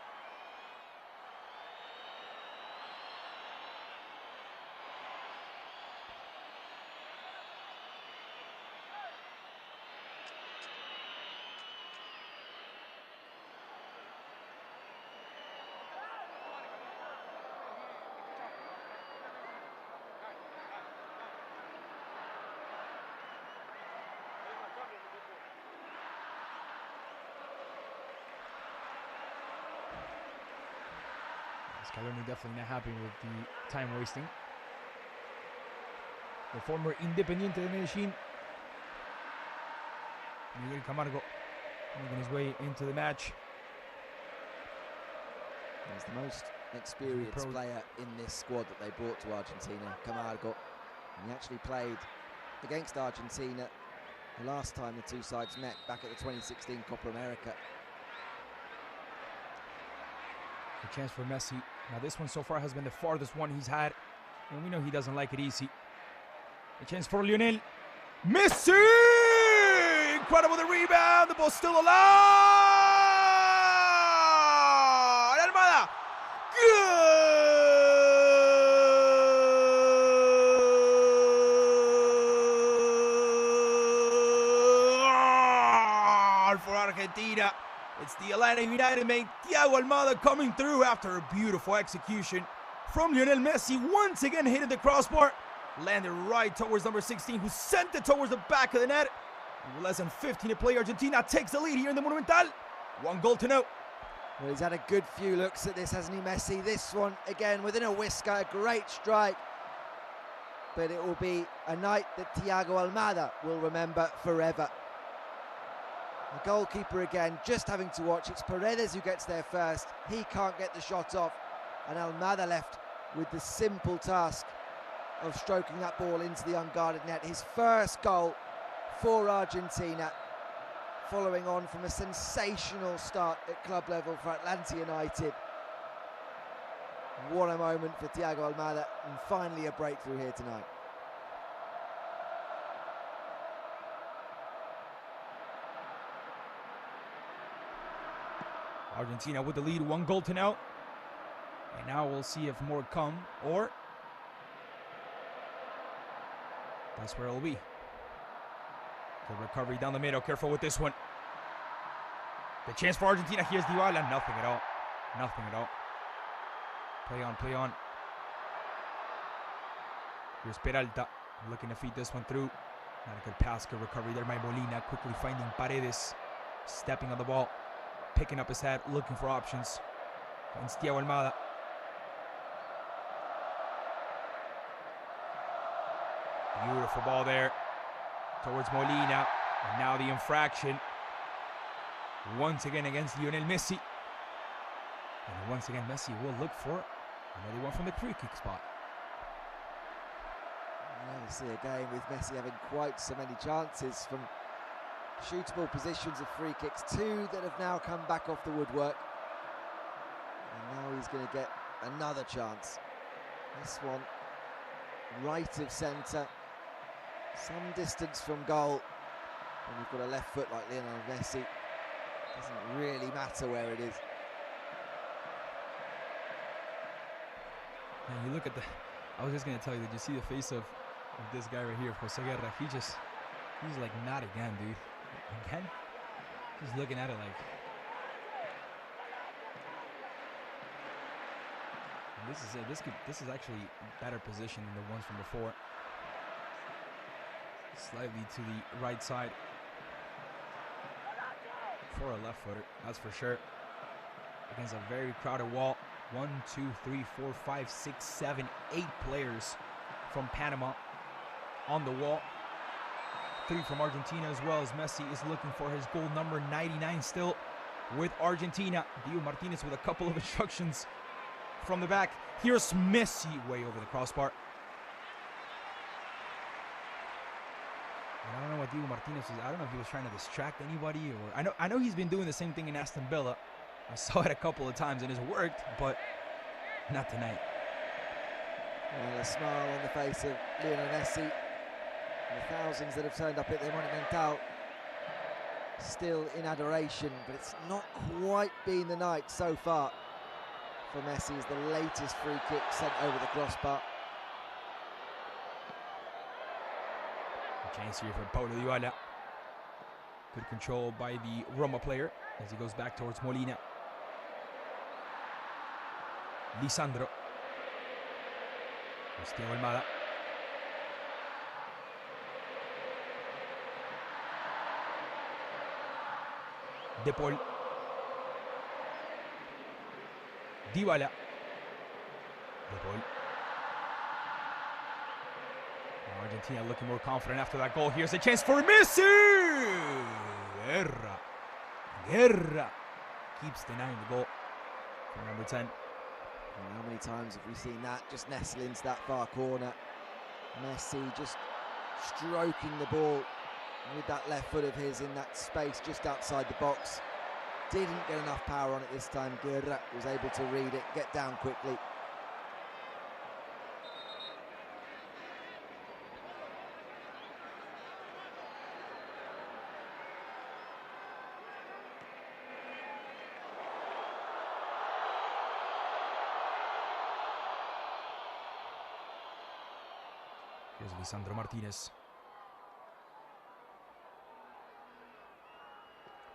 Scaloni definitely not happy with the time wasting. The former Independiente de Medellín, Miguel Camargo, making his way into the match. He's the most experienced player in this squad that they brought to Argentina, Camargo. And he actually played against Argentina the last time the two sides met, back at the 2016 Copa America. A chance for Messi. Now this one so far has been the farthest one he's had, and we know he doesn't like it easy. A chance for Lionel Messi! Incredible, the rebound, the ball's still alive! Armada! Goal for Argentina. It's the Atlanta United mate, Thiago Almada, coming through after a beautiful execution from Lionel Messi. Once again hitting the crossbar, landed right towards number 16, who sent it towards the back of the net. And with less than 15 to play, Argentina takes the lead here in the Monumental. 1-0. Well, he's had a good few looks at this, hasn't he, Messi? This one, again, within a whisker, a great strike. But it will be a night that Thiago Almada will remember forever. The goalkeeper again, just having to watch. It's Paredes who gets there first. He can't get the shot off. And Almada left with the simple task of stroking that ball into the unguarded net. His first goal for Argentina, following on from a sensational start at club level for Atlanta United. What a moment for Thiago Almada, and finally a breakthrough here tonight. Argentina with the lead, 1-0. And now we'll see if more come, or that's where it'll be. Good recovery down the middle, careful with this one. The chance for Argentina, here's Dybala, nothing at all. Nothing at all. Play on, play on. Here's Peralta, looking to feed this one through. Not a good pass, good recovery there by Molina, quickly finding Paredes, stepping on the ball. Picking up his head, looking for options. Finds Thiago Almada. Beautiful ball there towards Molina. And now the infraction. Once again against Lionel Messi. And once again, Messi will look for another one from the free kick spot. You see a game with Messi having quite so many chances from shootable positions of free kicks, 2 that have now come back off the woodwork. And now he's going to get another chance. This one right of centre, some distance from goal. When you've got a left foot like Lionel Messi, doesn't really matter where it is. And you look at the, I was just going to tell you, did you see the face of this guy right here, Jose Guerra? He's like, not again, dude. Again? He's looking at it like. And this is it. This is actually a better position than the ones from before. Slightly to the right side. For a left footer, that's for sure. Against a very crowded wall. 1, 2, 3, 4, 5, 6, 7, 8 players from Panama on the wall. 3 from Argentina, as well as Messi is looking for his goal number 99 still with Argentina. Martínez with a couple of instructions from the back. Here's Messi way over the crossbar. And I don't know what Martínez was. I don't know if he was trying to distract anybody, or I know he's been doing the same thing in Aston Villa. I saw it a couple of times and it's worked, but not tonight. Well, a smile on the face of Lionel Messi. And the thousands that have turned up at the Monumental still in adoration, but it's not quite been the night so far for Messi as the latest free kick sent over the crossbar. A chance here for Paulo Dybala. Good control by the Roma player as he goes back towards Molina. Lisandro. Cristian Almada. De Paul. Dybala. De Paul. Argentina looking more confident after that goal. Here's a chance for Messi! Guerra keeps denying the goal for number 10. And how many times have we seen that just nestle into that far corner? Messi just stroking the ball with that left foot of his in that space just outside the box. Didn't get enough power on it this time. Guerra was able to read it, get down quickly. Here's Lisandro Martínez.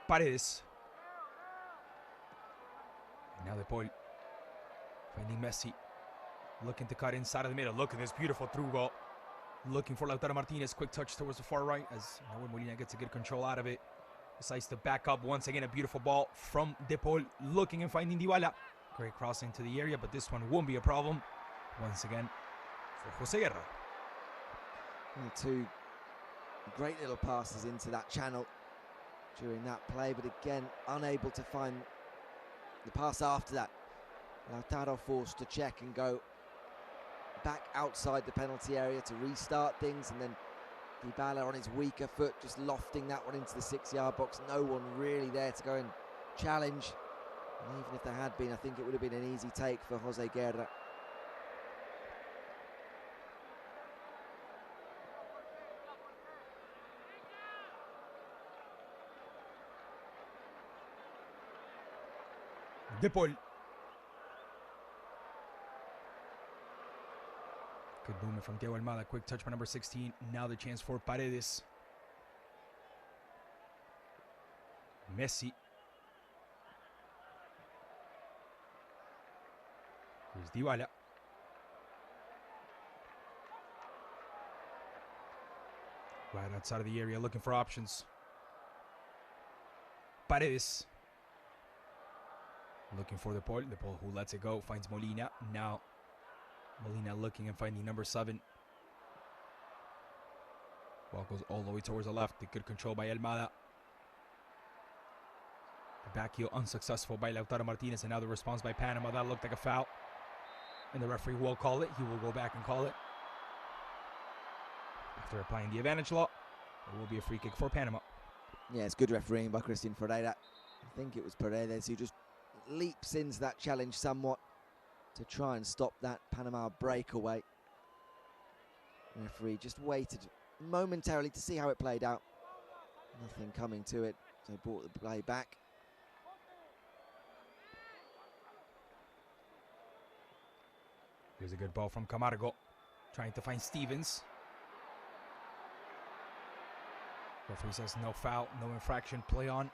Paredes. And now De Paul. Finding Messi. Looking to cut inside of the middle. Look at this beautiful through ball. Looking for Lautaro Martínez. Quick touch towards the far right as Nahuel Molina gets a good control out of it. Decides to back up once again. A beautiful ball from De Paul. Looking and finding Dybala. Great cross into the area, but this one won't be a problem. Once again for Jose Guerra. And 2 great little passes into that channel during that play, but again unable to find the pass after that. Lautaro forced to check and go back outside the penalty area to restart things, and then Dybala on his weaker foot just lofting that one into the 6-yard box. No one really there to go and challenge, and even if there had been, I think it would have been an easy take for Jose Guerra. De Paul. Good movement from Thiago Almada. Quick touch by number 16. Now the chance for Paredes. Messi. Here's Dybala. Right outside of the area, looking for options. Paredes. Looking for De Paul who lets it go, finds Molina. Now Molina looking and finding number 7. Ball goes all the way towards the left. The good control by Almada. Back heel unsuccessful by Lautaro Martínez, and now the response by Panama. That looked like a foul. And the referee will call it. He will go back and call it. After applying the advantage law, it will be a free kick for Panama. Yeah, it's good refereeing by Cristian Ferreyra. I think it was Paredes who just leaps into that challenge somewhat to try and stop that Panama breakaway. The referee just waited momentarily to see how it played out. Nothing coming to it, so brought the play back. Here's a good ball from Camargo, trying to find Stevens. Referee says no foul, no infraction, play on.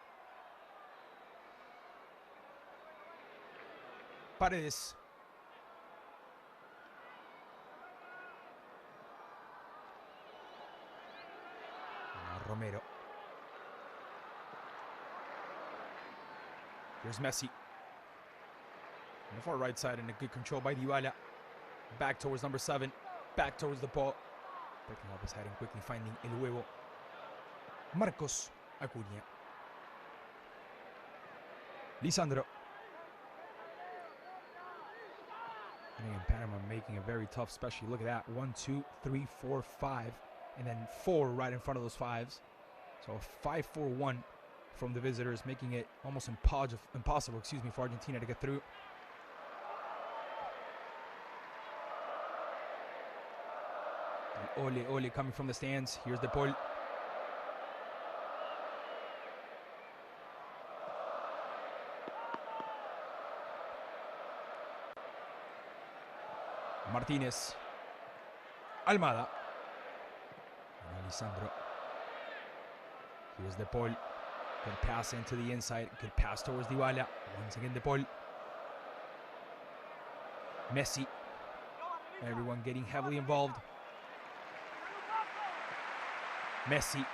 Paredes. Now Romero. Here's Messi. On the far right side, and a good control by Dybala. Back towards number 7. Back towards the ball. Picking up his head and quickly finding El Huevo. Marcos Acuña. Lisandro. And again, Panama making it very tough, especially look at that. 1, 2, 3, 4, 5. And then 4 right in front of those 5s. So a 5-4-1 from the visitors, making it almost impossible, for Argentina to get through. Ole coming from the stands. Here's De Paul. Martínez. Almada. And Alessandro. Here's De Paul. Good pass into the inside. Good pass towards Dybala. Once again, De Paul. Messi. Everyone getting heavily involved. Messi,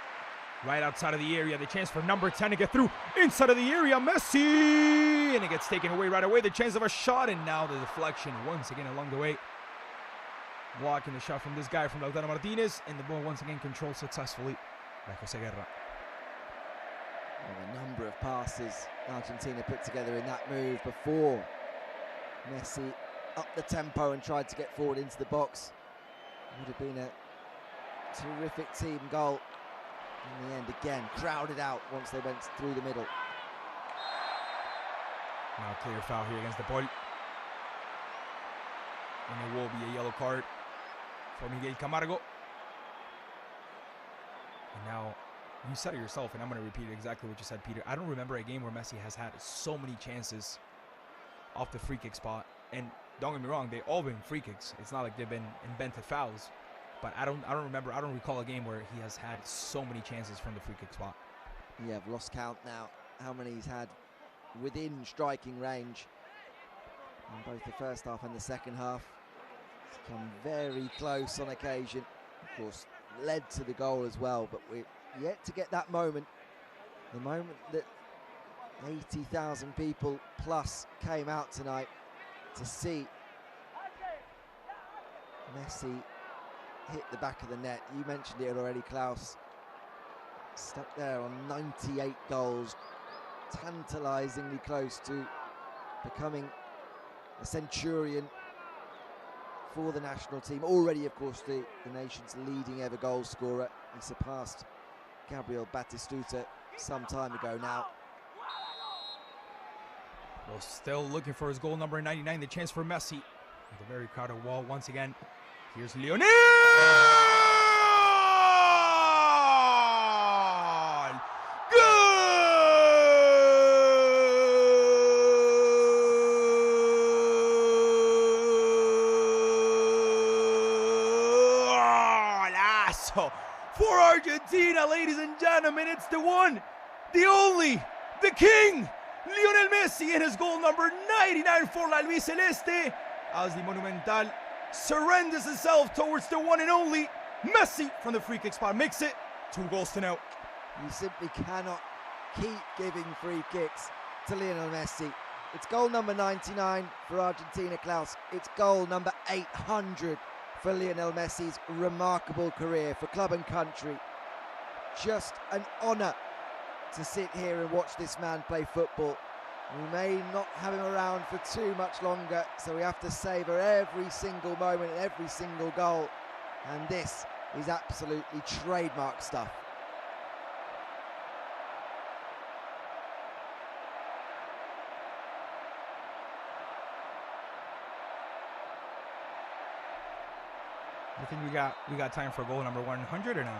right outside of the area. The chance for number 10 to get through. Inside of the area, Messi! And it gets taken away right away. The chance of a shot, and now the deflection once again along the way. Blocking the shot from this guy from Lautaro Martínez, and the ball once again controlled successfully by José Guerra. Well, the number of passes Argentina put together in that move before Messi upped the tempo and tried to get forward into the box. Would have been a terrific team goal. In the end, again, crowded out once they went through the middle. Now a clear foul here against De Paul. And it will be a yellow card for Miguel Camargo. And now, you said it yourself, and I'm going to repeat exactly what you said, Peter. I don't remember a game where Messi has had so many chances off the free kick spot. And don't get me wrong, they've all been free kicks. It's not like they've been invented fouls. But I don't recall a game where he has had so many chances from the free kick spot. Yeah, I've lost count now how many he's had within striking range in both the first half and the second half. He's come very close on occasion. Of course, led to the goal as well, but we're yet to get that moment. The moment that 80,000 people plus came out tonight to see Messi hit the back of the net. You mentioned it already, Klaus. Stuck there on 98 goals, tantalizingly close to becoming a centurion for the national team. Already, of course, the nation's leading ever goal scorer. He surpassed Gabriel Batistuta some time ago now. Well, still looking for his goal number 99, the chance for Messi. With a very crowded wall once again. Here's Lionel! Golazo for Argentina, ladies and gentlemen. It's the one, the only, the king, Lionel Messi, in his goal number 99 for La Albiceleste, as the Monumental surrenders himself towards the one and only Messi from the free kick spot. Makes it 2-0. You simply cannot keep giving free kicks to Lionel Messi. It's goal number 99 for Argentina, Klaus. It's goal number 800 for Lionel Messi's remarkable career for club and country. Just an honour to sit here and watch this man play football. We may not have him around for too much longer, so we have to savour every single moment and every single goal. And this is absolutely trademark stuff. You think we got time for goal number 100 or no?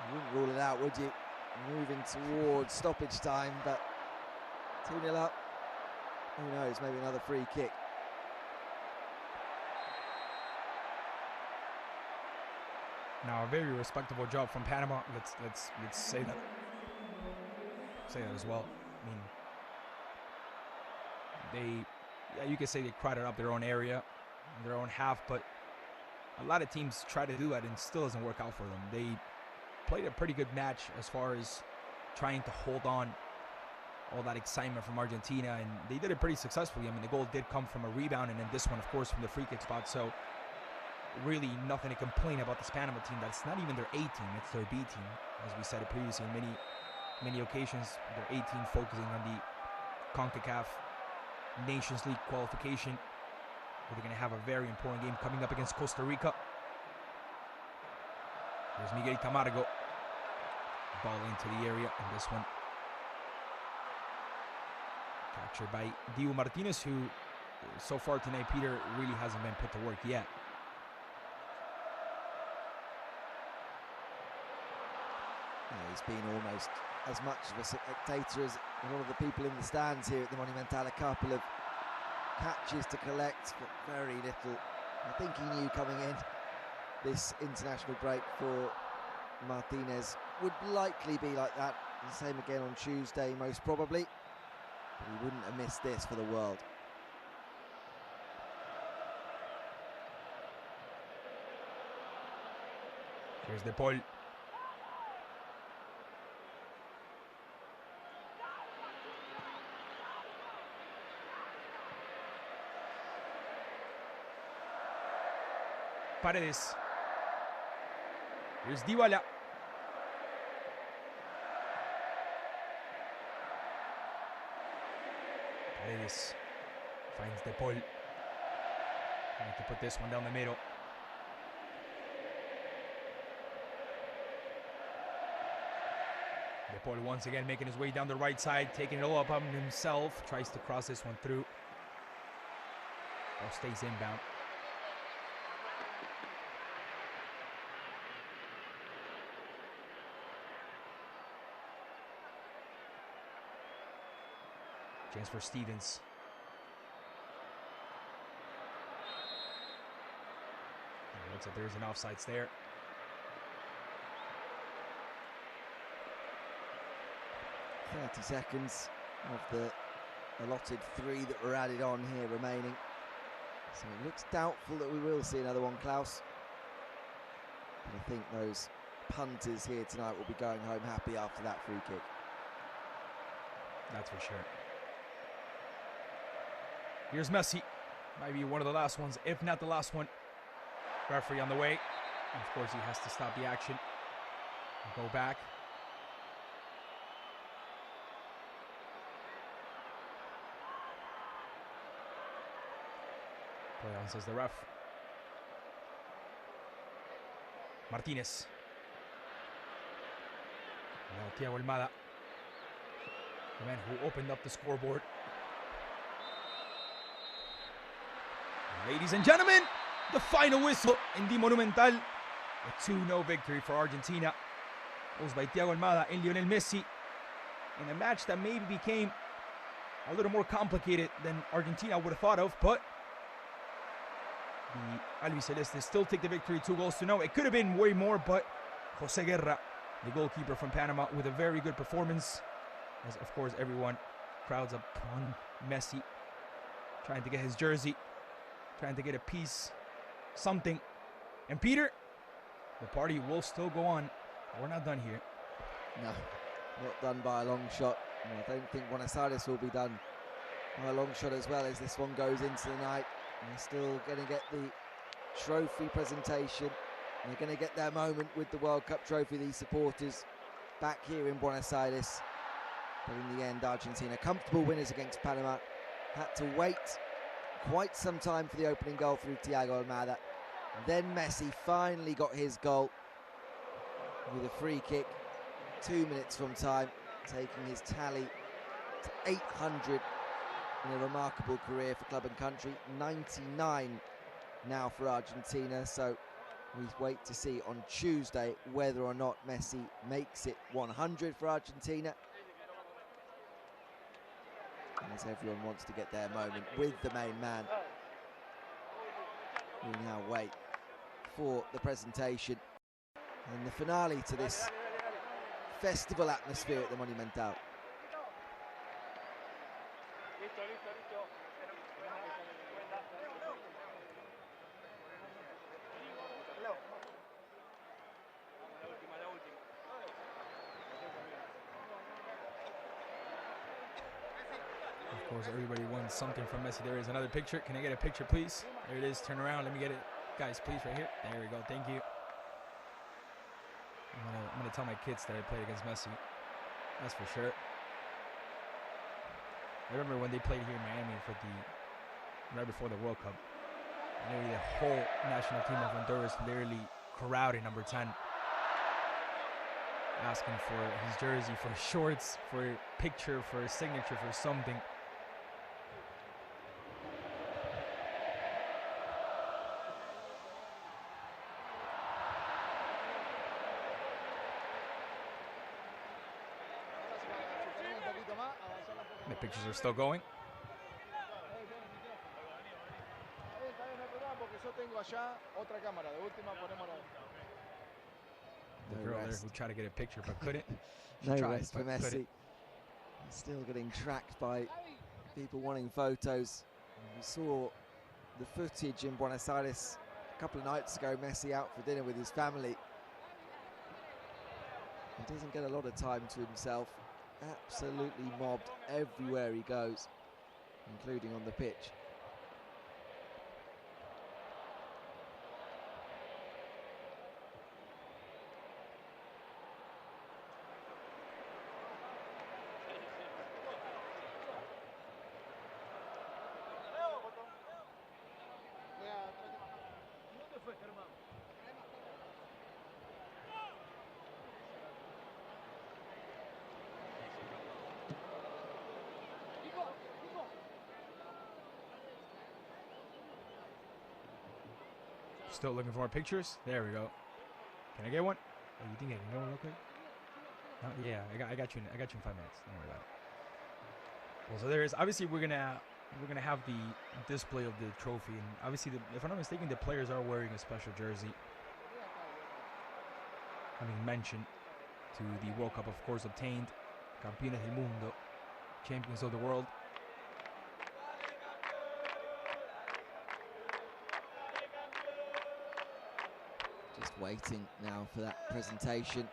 You wouldn't rule it out, would you? Moving towards stoppage time, but 2-0 up. Who knows? Maybe another free kick. Now a very respectable job from Panama. Let's say that. Say that as well. I mean, you could say they crowded up their own area, their own half, but a lot of teams try to do that and it still doesn't work out for them. They played a pretty good match as far as trying to hold on all that excitement from Argentina, and they did it pretty successfully. I mean, the goal did come from a rebound, and then this one, of course, from the free kick spot. So really nothing to complain about this Panama team. That's not even their A team, it's their B team. As we said it previously in many occasions, their A team focusing on the CONCACAF Nations League qualification, where they're going to have a very important game coming up against Costa Rica. There's Miguel Camargo. Ball into the area, and this one captured by Diego Martínez, who so far tonight, Peter, really hasn't been put to work yet. Yeah, he's been almost as much of a spectator as a lot of the people in the stands here at the Monumental. A couple of catches to collect, but very little. I think he knew coming in this international break for Martínez would likely be like that. The same again on Tuesday, most probably. But he wouldn't have missed this for the world. Here's De Paul. Paredes. Here's Dybala. Paredes finds De Paul. Trying to put this one down the middle. De Paul once again making his way down the right side, taking it all up on himself. Tries to cross this one through. Ball stays inbound. Chance for Stevens. It looks like there's an offsides there. .30 seconds of the allotted 3 that were added on here remaining. So it looks doubtful that we will see another one, Klaus. But I think those punters here tonight will be going home happy after that free kick. That's for sure. Here's Messi. Might be one of the last ones, if not the last one. Referee on the way. And of course, he has to stop the action and go back. Play on, says the ref. Martínez. Now Thiago Almada, the man who opened up the scoreboard. Ladies and gentlemen, the final whistle in the Monumental. A 2-0 victory for Argentina. Goals by Thiago Almada and Lionel Messi. In a match that maybe became a little more complicated than Argentina would have thought of, but the Albicelestes still take the victory 2-0. It could have been way more, but Jose Guerra, the goalkeeper from Panama, with a very good performance. As of course everyone crowds up on Messi, trying to get his jersey, trying to get a piece, something. And Peter, the party will still go on. We're not done here. No, not done by a long shot. And I don't think Buenos Aires will be done by a long shot as well, as this one goes into the night. And they're still going to get the trophy presentation. And they're going to get their moment with the World Cup trophy, these supporters. back here in Buenos Aires. But in the end, Argentina, comfortable winners against Panama, had to wait quite some time for the opening goal through Thiago Almada. Then Messi finally got his goal with a free kick 2 minutes from time, taking his tally to 800 in a remarkable career for club and country. 99 now for Argentina, so we wait to see on Tuesday whether or not Messi makes it 100 for Argentina. And as everyone wants to get their moment with the main man, we now wait for the presentation and the finale to this festival atmosphere at the Monumental. Of course, everybody wants something from Messi. There is another picture. Can I get a picture, please? There it is. Turn around. Let me get it. Guys, please, right here. There we go. Thank you. I'm gonna tell my kids that I played against Messi. That's for sure. I remember when they played here in Miami for right before the World Cup. Literally the whole national team of Honduras literally crowded number 10, asking for his jersey, for shorts, for a picture, for a signature, for something. The pictures are still going. The girl there who tried to get a picture but couldn't. No rest for Messi. He's still getting tracked by people wanting photos. We saw the footage in Buenos Aires a couple of nights ago, Messi out for dinner with his family. He doesn't get a lot of time to himself. Absolutely mobbed everywhere he goes, including on the pitch. Still looking for more pictures. There we go. Can I get one? Oh, you think I can go real quick? No, yeah, I got you in 5 minutes. Don't worry about it. Well, so there is obviously we're gonna have the display of the trophy, and obviously, if I'm not mistaken, the players are wearing a special jersey, having mention to the World Cup, of course, obtained. Campeones del Mundo, champions of the world. Just waiting now for that presentation.